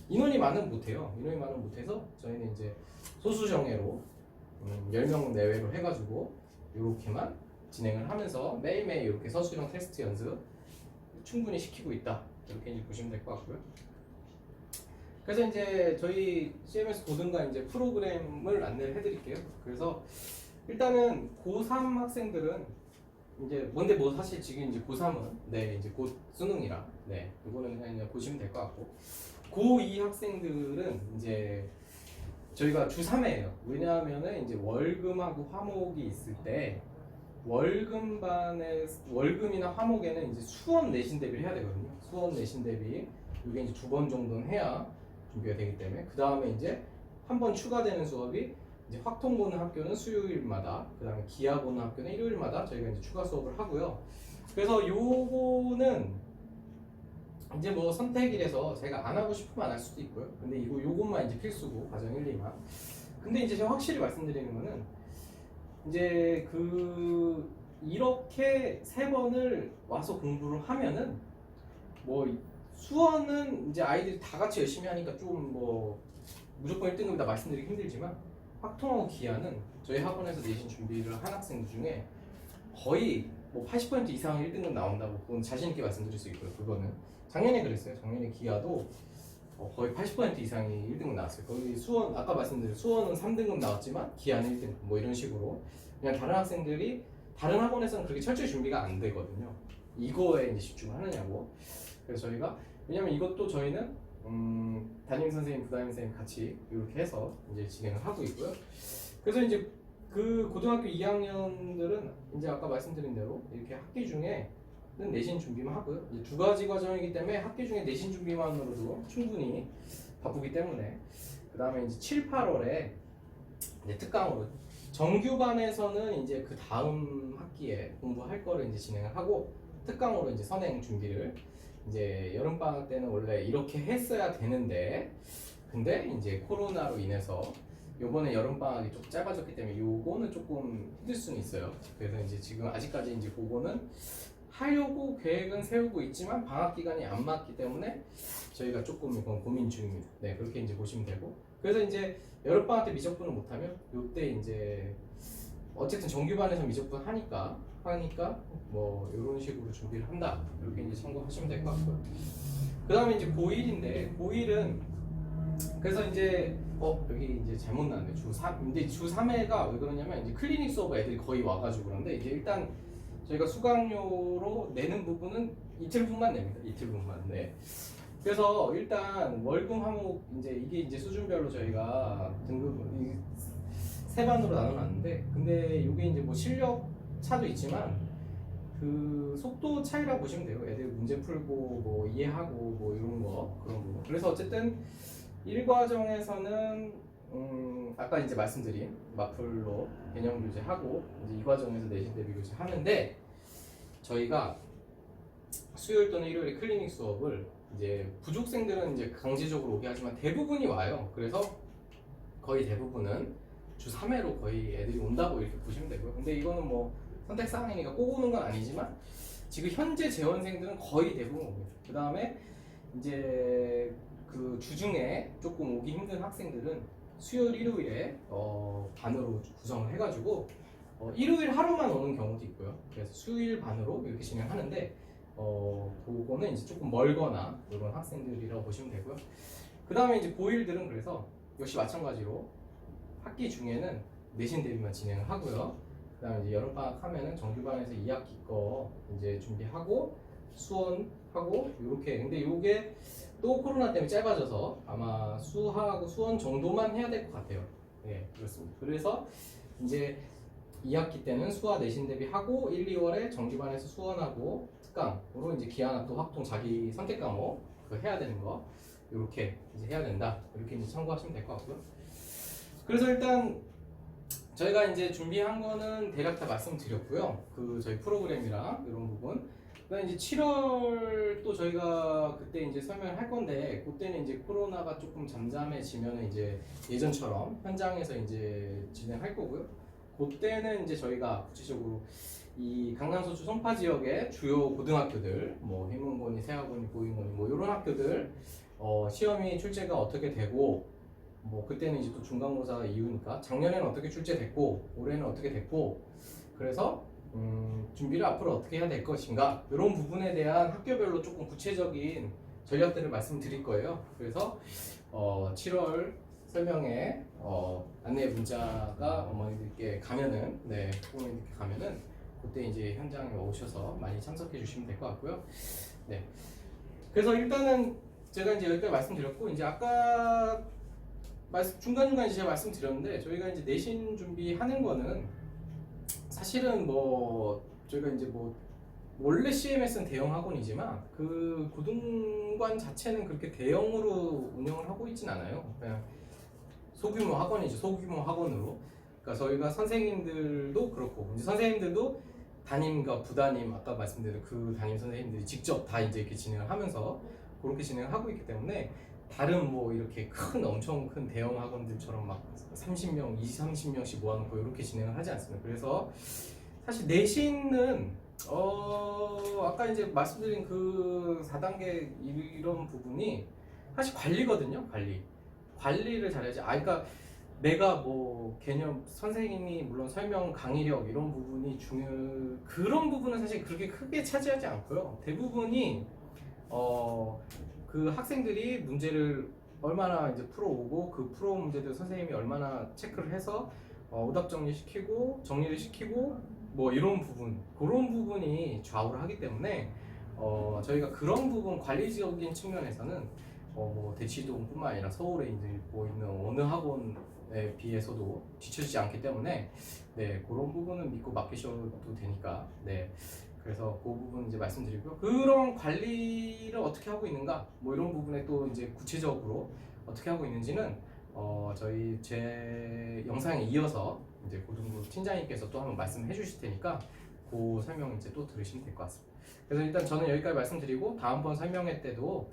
인원이 많으면 못해요. 인원이 많으면 못해서 저희는 이제 소수 정예로 10명 내외로 해가지고 이렇게만 진행을 하면서 매일매일 이렇게 서술형 테스트 연습 충분히 시키고 있다. 이렇게 이제 보시면 될 것 같고요. 그래서 이제 저희 CMS 고등과 이제 프로그램을 안내를 해드릴게요. 그래서 일단은 고3 학생들은 이제 뭔데 뭐 사실 지금 이제 고3은 네 이제 곧 수능이라 네 이거는 그냥 이제 보시면 될 것 같고 고2 학생들은 이제 저희가 주 3회예요. 왜냐하면은 이제 월금하고 화목이 있을 때 월금이나 화목에는 이제 수원 내신 대비를 해야 되거든요. 수원 내신 대비 이게 이제 2번 정도는 해야 준비가 되기 때문에 그 다음에 이제 한 번 추가되는 수업이 이제 확통 보는 학교는 수요일마다 그 다음에 기하 보는 학교는 일요일마다 저희가 이제 추가 수업을 하고요. 그래서 요거는 이제 뭐 선택이라서 제가 안 하고 싶으면 안 할 수도 있고요. 근데 요것만 이제 필수고 과정 1, 2만. 근데 이제 제가 확실히 말씀드리는 거는 이제 이렇게 3번을 와서 공부를 하면은 뭐 수원은 이제 아이들이 다 같이 열심히 하니까 좀 뭐 무조건 1등급이다 말씀드리기 힘들지만 확통하고 기하는 저희 학원에서 내신 준비를 한 학생 중에 거의 뭐 80% 이상 1등급 나온다고 그건 자신 있게 말씀드릴 수 있고요. 그거는 작년에 그랬어요. 작년에 기하도 거의 80% 이상이 1등급 나왔어요. 거기 수원 아까 말씀드린 수원은 3등급 나왔지만 기하는 1등급 뭐 이런 식으로 그냥 다른 학생들이 다른 학원에서는 그렇게 철저히 준비가 안 되거든요. 이거에 이제 집중을 하느냐고. 그래서 저희가 왜냐면 이것도 저희는 담임 선생님, 부담임 선생님 같이 이렇게 해서 이제 진행을 하고 있고요. 그래서 이제 그 고등학교 2학년들은 이제 아까 말씀드린 대로 이렇게 학기 중에는 내신 준비만 하고요. 이제 2가지 과정이기 때문에 학기 중에 내신 준비만으로도 충분히 바쁘기 때문에 그 다음에 이제 7, 8월에 이제 특강으로 정규반에서는 이제 그 다음 학기에 공부할 거를 이제 진행을 하고 특강으로 이제 선행 준비를 이제 여름방학 때는 원래 이렇게 했어야 되는데 근데 이제 코로나로 인해서 요번에 여름방학이 좀 짧아졌기 때문에 요거는 조금 힘들 수는 있어요. 그래서 이제 지금 아직까지 이제 그거는 하려고 계획은 세우고 있지만 방학 기간이 안 맞기 때문에 저희가 조금 이건 고민 중입니다. 네, 그렇게 이제 보시면 되고 그래서 이제 여름방학 때 미적분을 못하면 요때 이제 어쨌든 정규반에서 미적분 하니까 뭐 이런 식으로 준비를 한다 이렇게 이제 참고하시면 될 것 같고요. 그 다음에 이제 고1인데 고1은 그래서 이제 여기 이제 잘못 나왔네 주3 근데 주3회가 왜 그러냐면 이제 클리닉 수업 애들이 거의 와가지고 그런데 이제 일단 저희가 수강료로 내는 부분은 이틀분만 냅니다. 이틀분만. 네. 그래서 일단 월금 화목 이제 이게 이제 수준별로 저희가 등급 3반으로 나눠놨는데 근데 이게 이제 뭐 실력 차도 있지만 그 속도 차이라 보시면 돼요. 애들 문제 풀고 뭐 이해하고 뭐 이런 거 그런 거. 그래서 어쨌든 1과정에서는 아까 이제 말씀드린 마플로 개념 교재하고 이제 2과정에서 내신 대비 교재 하는데 저희가 수요일 또는 일요일에 클리닉 수업을 이제 부족생들은 이제 강제적으로 오게 하지만 대부분이 와요. 그래서 거의 대부분은 주 3회로 거의 애들이 온다고 이렇게 보시면 되고요. 근데 이거는 뭐 선택 사항이니까 꼭 오는 건 아니지만 지금 현재 재원생들은 거의 대부분 옵니다. 그 다음에 이제 그 주중에 조금 오기 힘든 학생들은 수요일, 일요일에 반으로 구성을 해가지고 일요일 하루만 오는 경우도 있고요. 그래서 수요일 반으로 이렇게 진행하는데 그거는 이제 조금 멀거나 이런 학생들이라고 보시면 되고요. 그 다음에 이제 고1들은 그래서 역시 마찬가지로 학기 중에는 내신 대비만 진행을 하고요. 그 다음에 이제 여름방학 하면은 정규반에서 2학기 거 이제 준비하고 수원하고 이렇게. 근데 요게 또 코로나 때문에 짧아져서 아마 수하고 수원 정도만 해야 될 것 같아요. 예, 그렇습니다. 그래서 이제 2학기 때는 수화 내신 대비하고 1, 2월에 정규반에서 수원하고 특강으로 이제 기하학도 확통 자기 선택 과목 그 해야 되는 거 이렇게 이제 해야 된다. 이렇게 이제 참고하시면 될 것 같고요. 그래서 일단 저희가 이제 준비한 거는 대략 다 말씀드렸고요. 그 저희 프로그램이랑 이런 부분. 그다음 이제 7월 또 저희가 그때 이제 설명을 할 건데 그때는 이제 코로나가 조금 잠잠해지면 이제 예전처럼 현장에서 이제 진행할 거고요. 그때는 이제 저희가 구체적으로 이 강남 서초 송파 지역의 주요 고등학교들, 뭐 해문고니, 세학고니, 보인고니 뭐 이런 학교들 시험이 출제가 어떻게 되고 뭐 그때는 이제 또 중간고사 이후니까 작년에는 어떻게 출제됐고 올해는 어떻게 됐고 그래서 준비를 앞으로 어떻게 해야 될 것인가 이런 부분에 대한 학교별로 조금 구체적인 전략들을 말씀드릴 거예요. 그래서 7월 설명에 안내 문자가 어머니들께 가면은 부모님들께 가면은 그때 이제 현장에 오셔서 많이 참석해 주시면 될 것 같고요. 네. 그래서 일단은 제가 이제 여기까지 말씀드렸고 이제 아까 중간중간 제가 말씀드렸는데 저희가 이제 내신 준비하는 거는 사실은 뭐 저희가 이제 뭐 원래 CMS는 대형 학원이지만 그 고등관 자체는 그렇게 대형으로 운영을 하고 있진 않아요. 그냥 소규모 학원이죠. 소규모 학원으로. 그러니까 저희가 선생님들도 그렇고 이제 선생님들도 담임과 부담임 아까 말씀드린 그 담임 선생님들이 직접 다 이제 이렇게 진행을 하면서 그렇게 진행을 하고 있기 때문에 다른 뭐 이렇게 엄청 큰 대형 학원들처럼 막 30명, 20, 30명씩 모아놓고 이렇게 진행을 하지 않습니다. 그래서 사실 내신은 아까 이제 말씀드린 그 4단계 이런 부분이 사실 관리거든요. 관리를 잘해야지. 그러니까 내가 뭐 개념 선생님이 물론 설명 강의력 이런 부분이 그런 부분은 사실 그렇게 크게 차지하지 않고요. 대부분이 그 학생들이 문제를 얼마나 이제 풀어오고 그 풀어온 문제들 선생님이 얼마나 체크를 해서 오답 정리시키고 정리를 시키고 뭐 이런 부분 그런 부분이 좌우를 하기 때문에 저희가 그런 부분 관리적인 측면에서는 뭐 대치동뿐만 아니라 서울에 이제 뭐 있는 어느 학원에 비해서도 뒤처지지 않기 때문에 그런 부분은 믿고 맡기셔도 되니까 그래서 그 부분 이제 말씀드리고요. 그런 관리를 어떻게 하고 있는가 뭐 이런 부분에 또 이제 구체적으로 어떻게 하고 있는지는 제 영상에 이어서 이제 고등부 팀장님께서 또 한번 말씀해 주실 테니까 그 설명 이제 또 들으시면 될 것 같습니다. 그래서 일단 저는 여기까지 말씀드리고 다음번 설명회 때도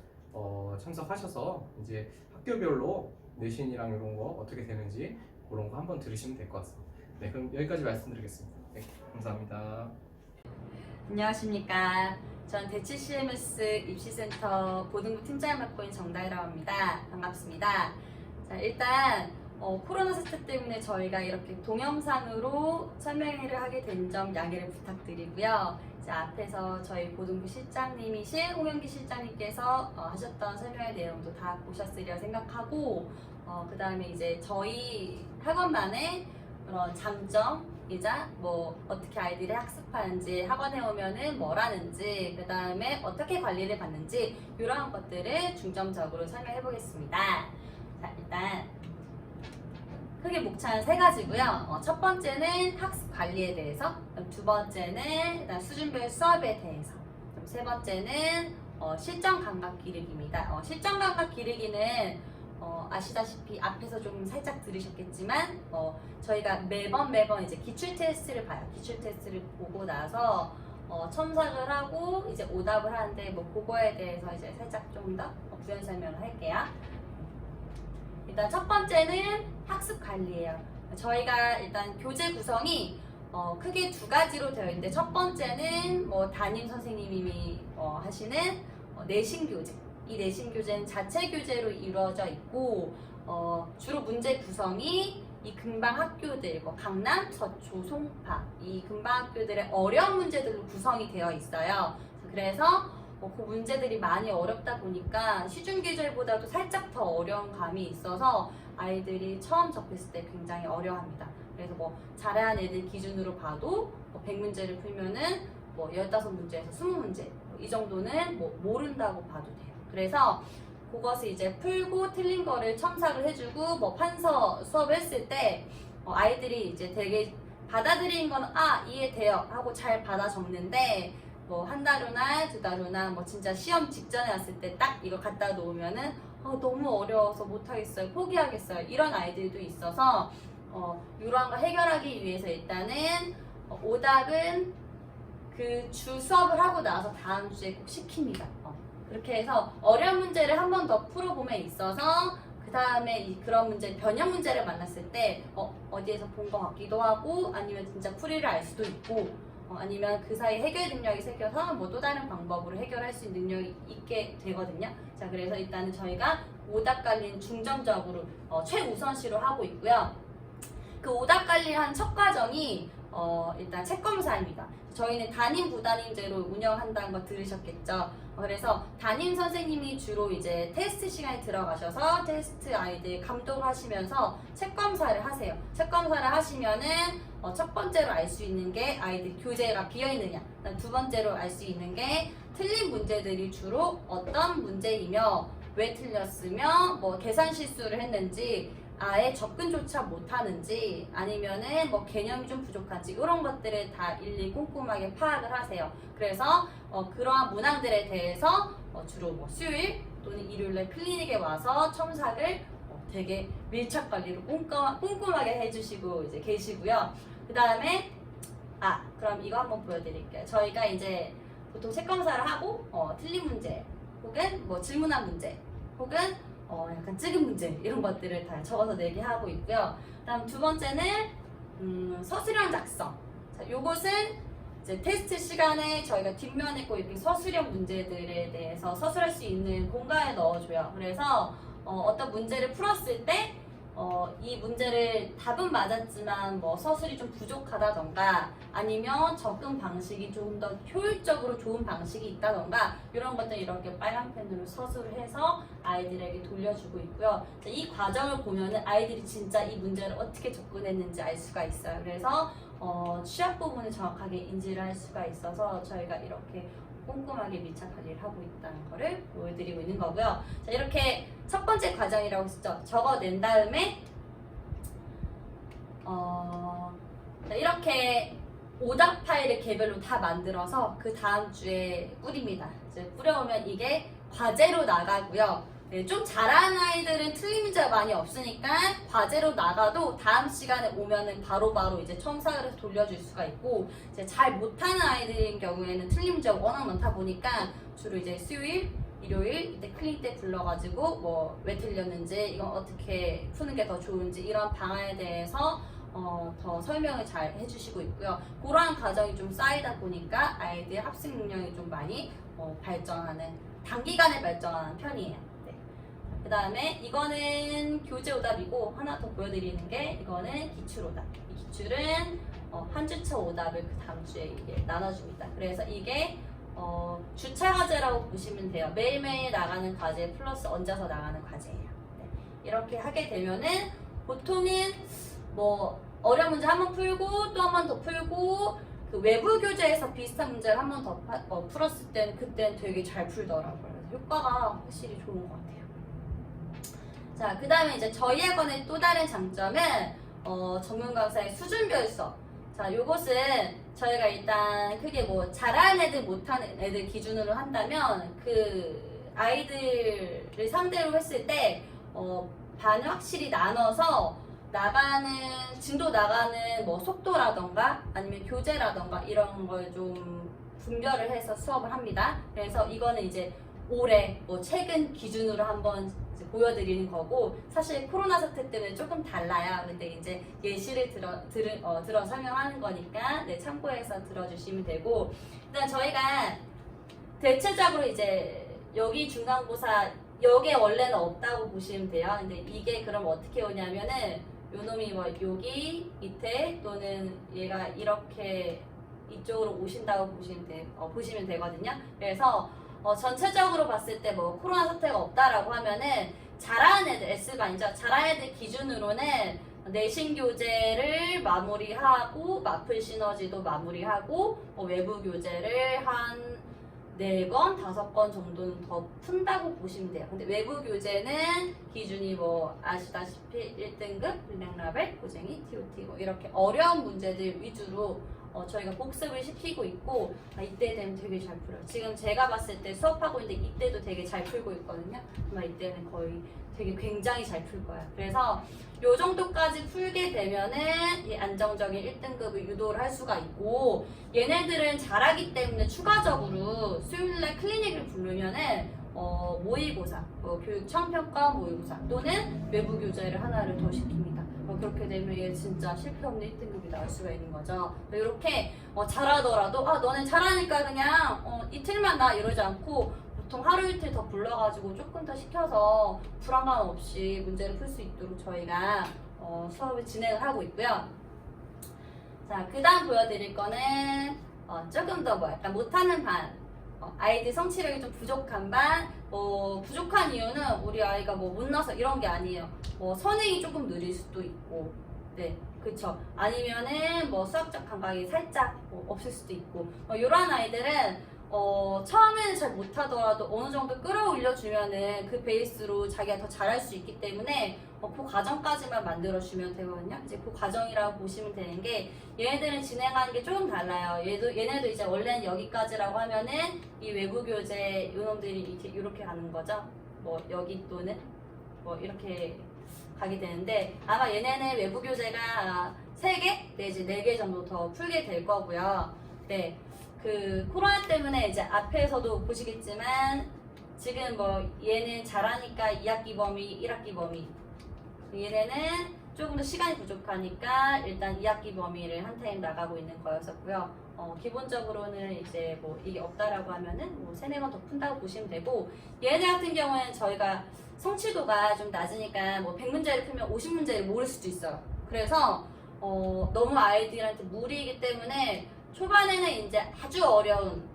참석하셔서 이제 학교별로 내신이랑 이런 거 어떻게 되는지 그런 거 한번 들으시면 될 것 같습니다. 네, 그럼 여기까지 말씀드리겠습니다. 네, 감사합니다. 안녕하십니까. 전 대치 CMS 입시센터 고등부 팀장을 맡고 있는 정다희라고 합니다. 반갑습니다. 자, 일단 코로나 사태 때문에 저희가 이렇게 동영상으로 설명회를 하게 된 점 양해를 부탁드리고요. 이제 앞에서 저희 고등부 실장님이신 홍영기 실장님께서 하셨던 설명회 내용도 다 보셨으리라 생각하고 그 다음에 이제 저희 학원만의 그런 장점이자 뭐 어떻게 아이들이 학습하는지 학원에 오면은 뭘 하는지 그 다음에 어떻게 관리를 받는지 이러한 것들을 중점적으로 설명해 보겠습니다. 자, 일단 크게 목차는 세 가지고요. 첫 번째는 학습 관리에 대해서, 두 번째는 일단 수준별 수업에 대해서, 세 번째는 실전 감각 기르기입니다. 실전 감각 기르기는 아시다시피 앞에서 좀 살짝 들으셨겠지만 저희가 매번 이제 기출 테스트를 봐요. 기출 테스트를 보고 나서 첨삭을 하고 이제 오답을 하는데 뭐 그거에 대해서 이제 살짝 좀 더 부연 설명을 할게요. 일단 첫 번째는 학습 관리예요. 저희가 일단 교재 구성이 크게 두 가지로 되어 있는데 첫 번째는 뭐 담임 선생님이 하시는 내신 교재. 이 내신 교재는 자체 교재로 이루어져 있고 주로 문제 구성이 이 근방 학교들, 강남, 서초, 송파 이 근방 학교들의 어려운 문제들로 구성이 되어 있어요. 그래서 그 문제들이 많이 어렵다 보니까 시중 교재보다도 살짝 더 어려운 감이 있어서 아이들이 처음 접했을 때 굉장히 어려워합니다. 그래서 잘하는 애들 기준으로 봐도 100문제를 풀면은 15문제에서 20문제 이 정도는 모른다고 봐도 돼요. 그래서 그것을 이제 풀고 틀린 거를 첨삭을 해주고 판서 수업을 했을 때 아이들이 이제 되게 받아들이는 건 이해돼요 하고 잘 받아 적는데 한 달 후나 두 달 후나 진짜 시험 직전에 왔을 때 딱 이거 갖다 놓으면은 너무 어려워서 못하겠어요, 포기하겠어요 이런 아이들도 있어서 이러한 걸 해결하기 위해서 일단은 오답은 그 주 수업을 하고 나서 다음 주에 꼭 시킵니다. 그렇게 해서 어려운 문제를 한 번 더 풀어봄에 있어서 그 다음에 그런 문제, 변형 문제를 만났을 때 어디에서 본 것 같기도 하고 아니면 진짜 풀이를 알 수도 있고 아니면 그 사이 해결 능력이 생겨서 또 다른 방법으로 해결할 수 있는 능력이 있게 되거든요. 자, 그래서 일단은 저희가 오답 관리는 중점적으로 최우선시로 하고 있고요. 그 오답 관리를 한 첫 과정이 일단 책 검사입니다. 저희는 담임 부담임제로 운영한다는 거 들으셨겠죠? 그래서 담임 선생님이 주로 이제 테스트 시간에 들어가셔서 테스트 아이들 감독하시면서 책 검사를 하세요. 책 검사를 하시면은 첫 번째로 알 수 있는 게 아이들 교재가 비어있느냐, 두 번째로 알 수 있는 게 틀린 문제들이 주로 어떤 문제이며 왜 틀렸으며 계산 실수를 했는지 아예 접근조차 못하는지 아니면은 개념이 좀 부족한지 이런 것들을 다 일일이 꼼꼼하게 파악을 하세요. 그래서 그러한 문항들에 대해서 주로 수요일 또는 일요일에 클리닉에 와서 첨삭을 되게 밀착 관리를 꼼꼼하게 해주시고 이제 계시고요. 그 다음에 그럼 이거 한번 보여드릴게요. 저희가 이제 보통 책 검사를 하고 틀린 문제 혹은 질문한 문제 혹은 약간 찍은 문제 이런 것들을 다 적어서 내게 하고 있고요. 다음 두 번째는 서술형 작성. 자, 요것은 이제 테스트 시간에 저희가 뒷면에 꼭 이렇게 서술형 문제들에 대해서 서술할 수 있는 공간에 넣어줘요. 그래서 어떤 문제를 풀었을 때 이 문제를 답은 맞았지만 서술이 좀 부족하다던가 아니면 접근 방식이 좀 더 효율적으로 좋은 방식이 있다던가 이런 것들 이렇게 빨간 펜으로 서술을 해서 아이들에게 돌려주고 있고요. 이 과정을 보면은 아이들이 진짜 이 문제를 어떻게 접근했는지 알 수가 있어요. 그래서 취약 부분을 정확하게 인지를 할 수가 있어서 저희가 이렇게 꼼꼼하게 밀착 관리를 하고 있다는 거를 보여드리고 있는 거고요. 자, 이렇게 첫 번째 과정이라고 했죠. 적어낸 다음에 이렇게 오답 파일을 개별로 다 만들어서 그 다음 주에 뿌립니다. 이제 뿌려오면 이게 과제로 나가고요. 네, 좀 잘하는 아이들은 틀린 문제가 많이 없으니까 과제로 나가도 다음 시간에 오면은 바로바로 이제 첨삭을 해서 돌려줄 수가 있고 이제 잘 못하는 아이들인 경우에는 틀린 문제가 워낙 많다 보니까 주로 이제 수요일, 일요일 이때 클리닉 때 불러가지고 왜 틀렸는지 이건 어떻게 푸는 게 더 좋은지 이런 방안에 대해서 더 설명을 잘 해주시고 있고요. 그러한 과정이 좀 쌓이다 보니까 아이들 학습 능력이 좀 많이 발전하는 단기간에 발전하는 편이에요. 그 다음에 이거는 교재 오답이고 하나 더 보여드리는 게 이거는 기출 오답. 이 기출은 한 주차 오답을 그 다음 주에 이게 나눠줍니다. 그래서 이게 주차 과제라고 보시면 돼요. 매일매일 나가는 과제 플러스 얹어서 나가는 과제예요. 네. 이렇게 하게 되면은 보통은 어려운 문제 한 번 풀고 또 한 번 더 풀고 그 외부 교재에서 비슷한 문제를 한 번 더 풀었을 때는 그때는 되게 잘 풀더라고요. 그래서 효과가 확실히 좋은 것 같아요. 자, 그 다음에 이제 저희 학원의 또 다른 장점은 전문 강사의 수준별 수업. 자, 요것은 저희가 일단 크게 잘하는 애들 못하는 애들 기준으로 한다면 그 아이들을 상대로 했을 때 반을 확실히 나눠서 진도 나가는 속도라던가 아니면 교재라던가 이런 걸 좀 분별을 해서 수업을 합니다. 그래서 이거는 이제 올해 최근 기준으로 한번 보여드리는 거고 사실 코로나 사태 때문에 조금 달라요. 근데 이제 예시를 들어 설명하는 거니까 참고해서 들어주시면 되고 일단 저희가 대체적으로 이제 여기 중간고사 여기에 원래는 없다고 보시면 돼요. 근데 이게 그럼 어떻게 오냐면은 요 놈이 뭐 여기 밑에 또는 얘가 이렇게 이쪽으로 오신다고 보시면 되거든요. 그래서 전체적으로 봤을 때 뭐 코로나 사태가 없다라고 하면은 잘하는 애들, S반이죠. 잘하는 애들 기준으로는 내신 교재를 마무리하고 마플 시너지도 마무리하고 외부 교재를 한 4권, 5권 정도는 더 푼다고 보시면 돼요. 근데 외부 교재는 기준이 뭐 아시다시피 1등급, 불량라벨, 고쟁이, TOT 뭐 이렇게 어려운 문제들 위주로 저희가 복습을 시키고 있고 이때 되면 되게 잘 풀어요. 지금 제가 봤을 때 수업하고 있는데 이때도 되게 잘 풀고 있거든요. 아마 이때는 거의 되게 굉장히 잘 풀 거예요. 그래서 요 정도까지 풀게 되면은 이 안정적인 1등급을 유도를 할 수가 있고 얘네들은 잘하기 때문에 추가적으로 수요일날 클리닉을 부르면은 모의고사, 교육 처음평가 모의고사 또는 외부 교재를 하나를 더 시킵니다. 그렇게 되면 얘 진짜 실패 없는 1등급이 나올 수가 있는 거죠. 이렇게 잘하더라도 너네 잘하니까 그냥 이틀만 나 이러지 않고 보통 하루 이틀 더 불러가지고 조금 더 시켜서 불안감 없이 문제를 풀 수 있도록 저희가 수업을 진행을 하고 있고요. 자, 그 다음 보여드릴 거는 조금 더 약간 못하는 반, 아이들 성취력이 좀 부족한 반. 부족한 이유는 우리 아이가 못 나서 이런 게 아니에요. 선행이 조금 느릴 수도 있고, 네, 그쵸. 아니면은 수학적 감각이 살짝 없을 수도 있고, 이런 아이들은 처음에는 잘 못하더라도 어느 정도 끌어올려주면은 그 베이스로 자기가 더 잘할 수 있기 때문에 그 과정까지만 만들어주면 되거든요. 이제 그 과정이라고 보시면 되는 게 얘네들은 진행하는 게 조금 달라요. 얘네도 이제 원래는 여기까지라고 하면은 이 외부 교재 요놈들이 이렇게 가는 거죠. 여기 또는 이렇게 가게 되는데 아마 얘네는 외부 교재가 3개 내지 4개 정도 더 풀게 될 거고요. 네. 그 코로나 때문에 이제 앞에서도 보시겠지만 지금 얘는 잘하니까 2학기 범위, 1학기 범위 얘네는 조금 더 시간이 부족하니까 일단 2학기 범위를 한 타임 나가고 있는 거였었고요. 기본적으로는 이제 이게 없다라고 하면은 3-4번 더 푼다고 보시면 되고 얘네 같은 경우에는 저희가 성취도가 좀 낮으니까 100문제를 풀면 50문제를 모를 수도 있어요. 그래서 너무 아이들한테 무리이기 때문에 초반에는 이제 아주 어려운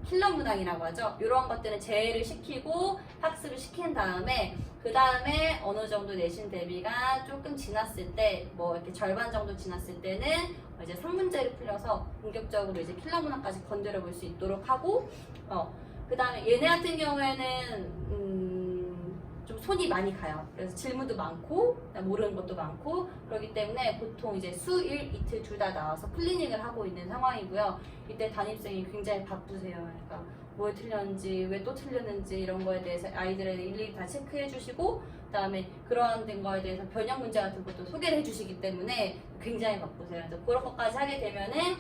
킬러 문항이라고 하죠. 이런 것들은 제외를 시키고 학습을 시킨 다음에 그 다음에 어느 정도 내신 대비가 조금 지났을 때 이렇게 절반 정도 지났을 때는 이제 3문제를 풀려서 본격적으로 이제 킬러 문항까지 건드려 볼 수 있도록 하고 그 다음에 얘네 같은 경우에는 좀 손이 많이 가요. 그래서 질문도 많고 모르는 것도 많고 그렇기 때문에 보통 이제 수일 이틀 둘 다 나와서 클리닉을 하고 있는 상황이고요. 이때 담임쌤이 굉장히 바쁘세요. 그러니까 뭘 틀렸는지 왜 또 틀렸는지 이런 거에 대해서 아이들을 일일이 다 체크해 주시고 그다음에 그러한 거에 대해서 변형 문제 같은 것도 소개를 해주시기 때문에 굉장히 바쁘세요. 그래서 그런 것까지 하게 되면은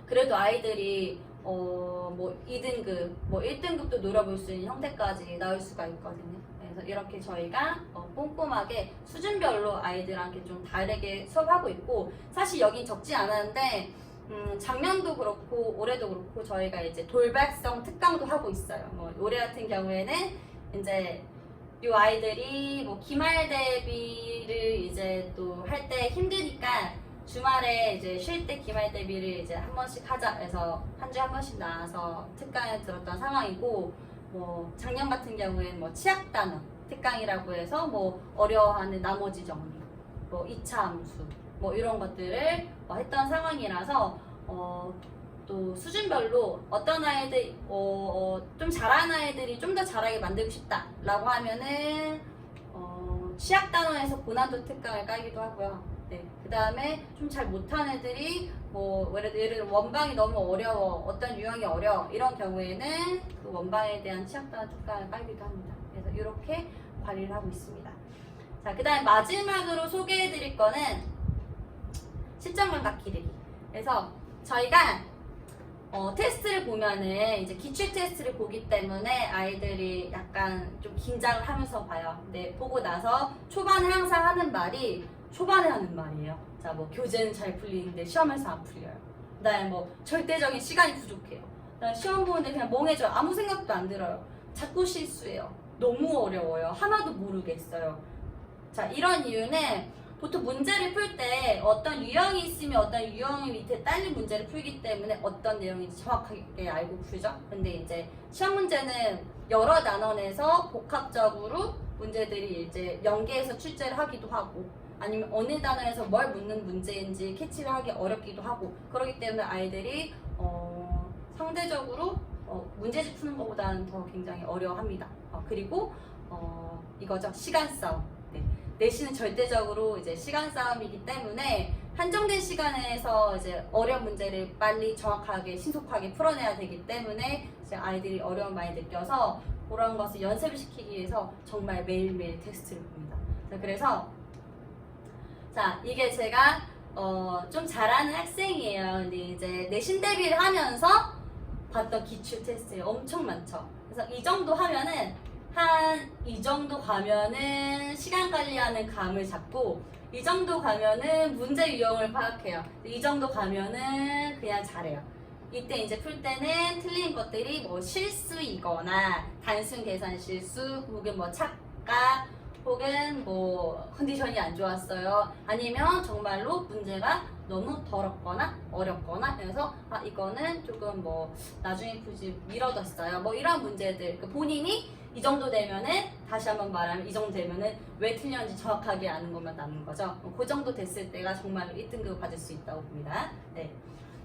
그래도 아이들이 2등급, 1등급도 노려볼 수 있는 형태까지 나올 수가 있거든요. 그래서 이렇게 저희가 꼼꼼하게 수준별로 아이들한테 좀 다르게 수업하고 있고 사실 여긴 적지 않았는데 작년도 그렇고 올해도 그렇고 저희가 이제 돌발성 특강도 하고 있어요. 올해 같은 경우에는 이제 이 아이들이 기말 대비를 이제 또 할 때 힘드니까 주말에 이제 쉴 때 기말 대비를 이제 한 번씩 하자 해서 한 주에 한 번씩 나와서 특강에 들었던 상황이고 작년 같은 경우에는 치약 단어 특강이라고 해서 어려워하는 나머지 정리 2차 함수 이런 것들을 했던 상황이라서 또 수준별로 어떤 아이들 좀 잘하는 아이들이 좀 더 잘하게 만들고 싶다라고 하면은 취약 단어에서 고난도 특강을 깔기도 하고요. 네, 그 다음에 좀 잘 못하는 애들이 예를 들어 원방이 너무 어려워, 어떤 유형이 어려워 이런 경우에는 그 원방에 대한 취약 단어 특강을 깔기도 합니다. 그래서 이렇게 관리를 하고 있습니다. 자, 그 다음에 마지막으로 소개해 드릴 거는 실전 감각 기르기. 그래서 저희가 테스트를 보면은 이제 기출 테스트를 보기 때문에 아이들이 약간 좀 긴장을 하면서 봐요. 근데 보고 나서 초반에 항상 하는 말이 초반에 하는 말이에요. 자, 교재는 잘 풀리는데 시험에서 안 풀려요. 그다음에 절대적인 시간이 부족해요. 그다음에 시험 보는데 그냥 멍해져요. 아무 생각도 안 들어요. 자꾸 실수해요. 너무 어려워요. 하나도 모르겠어요. 자, 이런 이유는 보통 문제를 풀 때 어떤 유형이 있으면 어떤 유형 밑에 딸린 문제를 풀기 때문에 어떤 내용인지 정확하게 알고 풀죠. 근데 이제 시험 문제는 여러 단원에서 복합적으로 문제들이 이제 연계해서 출제를 하기도 하고 아니면 어느 단원에서 뭘 묻는 문제인지 캐치를 하기 어렵기도 하고 그렇기 때문에 아이들이 상대적으로 문제집 푸는 것보다는 더 굉장히 어려워합니다. 그리고 이거죠. 시간 싸움. 네. 내신은 절대적으로 이제 시간 싸움이기 때문에 한정된 시간에서 이제 어려운 문제를 빨리 정확하게 신속하게 풀어내야 되기 때문에 이제 아이들이 어려움을 많이 느껴서 그런 것을 연습을 시키기 위해서 정말 매일매일 테스트를 봅니다. 자, 그래서 자, 이게 제가 좀 잘하는 학생이에요. 근데 이제 내신 대비를 하면서 봤던 기출 테스트가 엄청 많죠. 그래서 이 정도 하면은 이 정도 가면은 시간 관리하는 감을 잡고 이 정도 가면은 문제 유형을 파악해요. 이 정도 가면은 그냥 잘해요. 이때 이제 풀 때는 틀린 것들이 뭐 실수이거나 단순 계산 실수 혹은 뭐 착각 혹은 뭐 컨디션이 안 좋았어요. 아니면 정말로 문제가 너무 더럽거나 어렵거나 그래서 이거는 조금 뭐 나중에 굳이 미뤄뒀어요. 뭐 이런 문제들 본인이 이 정도 되면은 다시 한번 말하면 이 정도 되면은 왜 틀렸는지 정확하게 아는 것만 남는 거죠. 그 정도 됐을 때가 정말로 1등급을 받을 수 있다고 봅니다. 네.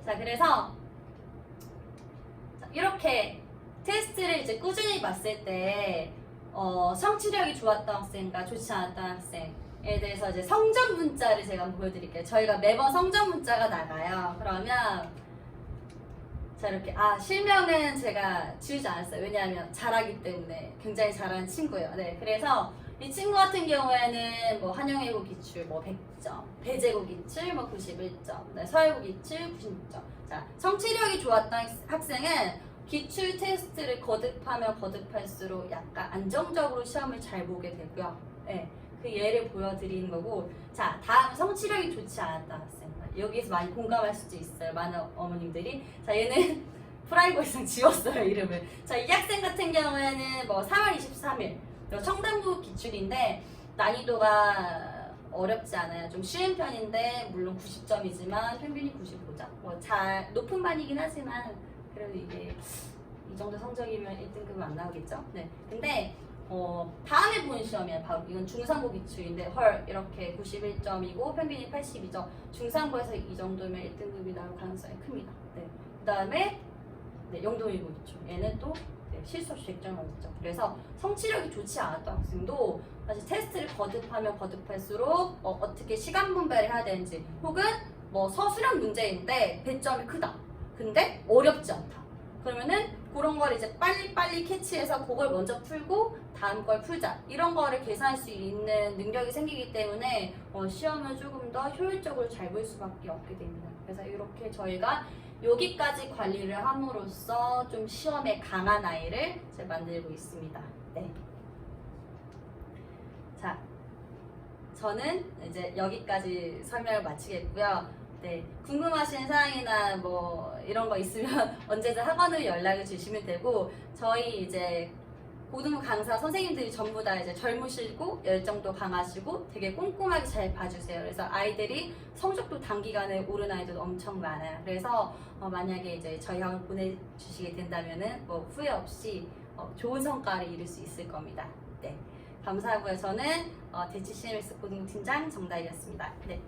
자, 그래서 이렇게 테스트를 이제 꾸준히 봤을 때 성취력이 좋았던 학생과 좋지 않았던 학생에 대해서 이제 성적 문자를 제가 한번 보여드릴게요. 저희가 매번 성적 문자가 나가요. 그러면 자, 이렇게 실명은 제가 지우지 않았어요. 왜냐하면 잘하기 때문에 굉장히 잘하는 친구예요. 네, 그래서 이 친구 같은 경우에는 뭐 한영예고 기출 뭐 100점, 배제고 기출 뭐 91점, 네, 서예고 기출 96점. 자, 성취력이 좋았던 학생은 기출 테스트를 거듭하면 거듭할수록 약간 안정적으로 시험을 잘 보게 되고요. 네, 그 예를 보여드리는 거고. 자, 다음 성취력이 좋지 않았던 학생. 여기에서 많이 공감할 수도 있어요. 많은 어머님들이. 자, 얘는 프라이버에서 지웠어요, 이름을. 자, 이 학생 같은 경우에는 뭐 3월 23일 청담부 기출인데 난이도가 어렵지 않아요. 좀 쉬운 편인데 물론 90점이지만 평균이 95점. 뭐 잘 높은 반이긴 하지만 그래도 이게 이 정도 성적이면 1등급은 안 나오겠죠. 네. 근데 다음에 보는 시험이야. 바로 이건 중상고 기출인데 이렇게 91점이고 평균이 82점. 중상고에서 이 정도면 1등급이 나올 가능성이 큽니다. 네. 그 다음에 영동일고 기출. 얘는 또 실수 없이 100점을 얻었죠. 그래서 성취력이 좋지 않았던 학생도 사실 테스트를 거듭하면 거듭할수록 어떻게 시간 분배를 해야 되는지 혹은 뭐 서술형 문제인데 배점이 크다. 근데 어렵지 않다. 그러면은 그런 걸 이제 빨리빨리 캐치해서 그걸 먼저 풀고 다음 걸 풀자. 이런 거를 계산할 수 있는 능력이 생기기 때문에 시험을 조금 더 효율적으로 잘 볼 수밖에 없게 됩니다. 그래서 이렇게 저희가 여기까지 관리를 함으로써 좀 시험에 강한 아이를 이제 만들고 있습니다. 네. 자, 저는 이제 여기까지 설명을 마치겠고요. 네, 궁금하신 사항이나 뭐 이런 거 있으면 언제든 학원으로 연락을 주시면 되고 저희 이제 고등부 강사 선생님들이 전부 다 이제 젊으시고 열정도 강하시고 되게 꼼꼼하게 잘 봐주세요. 그래서 아이들이 성적도 단기간에 오른 아이들도 엄청 많아요. 그래서 만약에 이제 저희 학원 보내주시게 된다면은 뭐 후회 없이 좋은 성과를 이룰 수 있을 겁니다. 네, 감사하고요. 저는 대치 CMS 고등부 팀장 정다희였습니다. 네.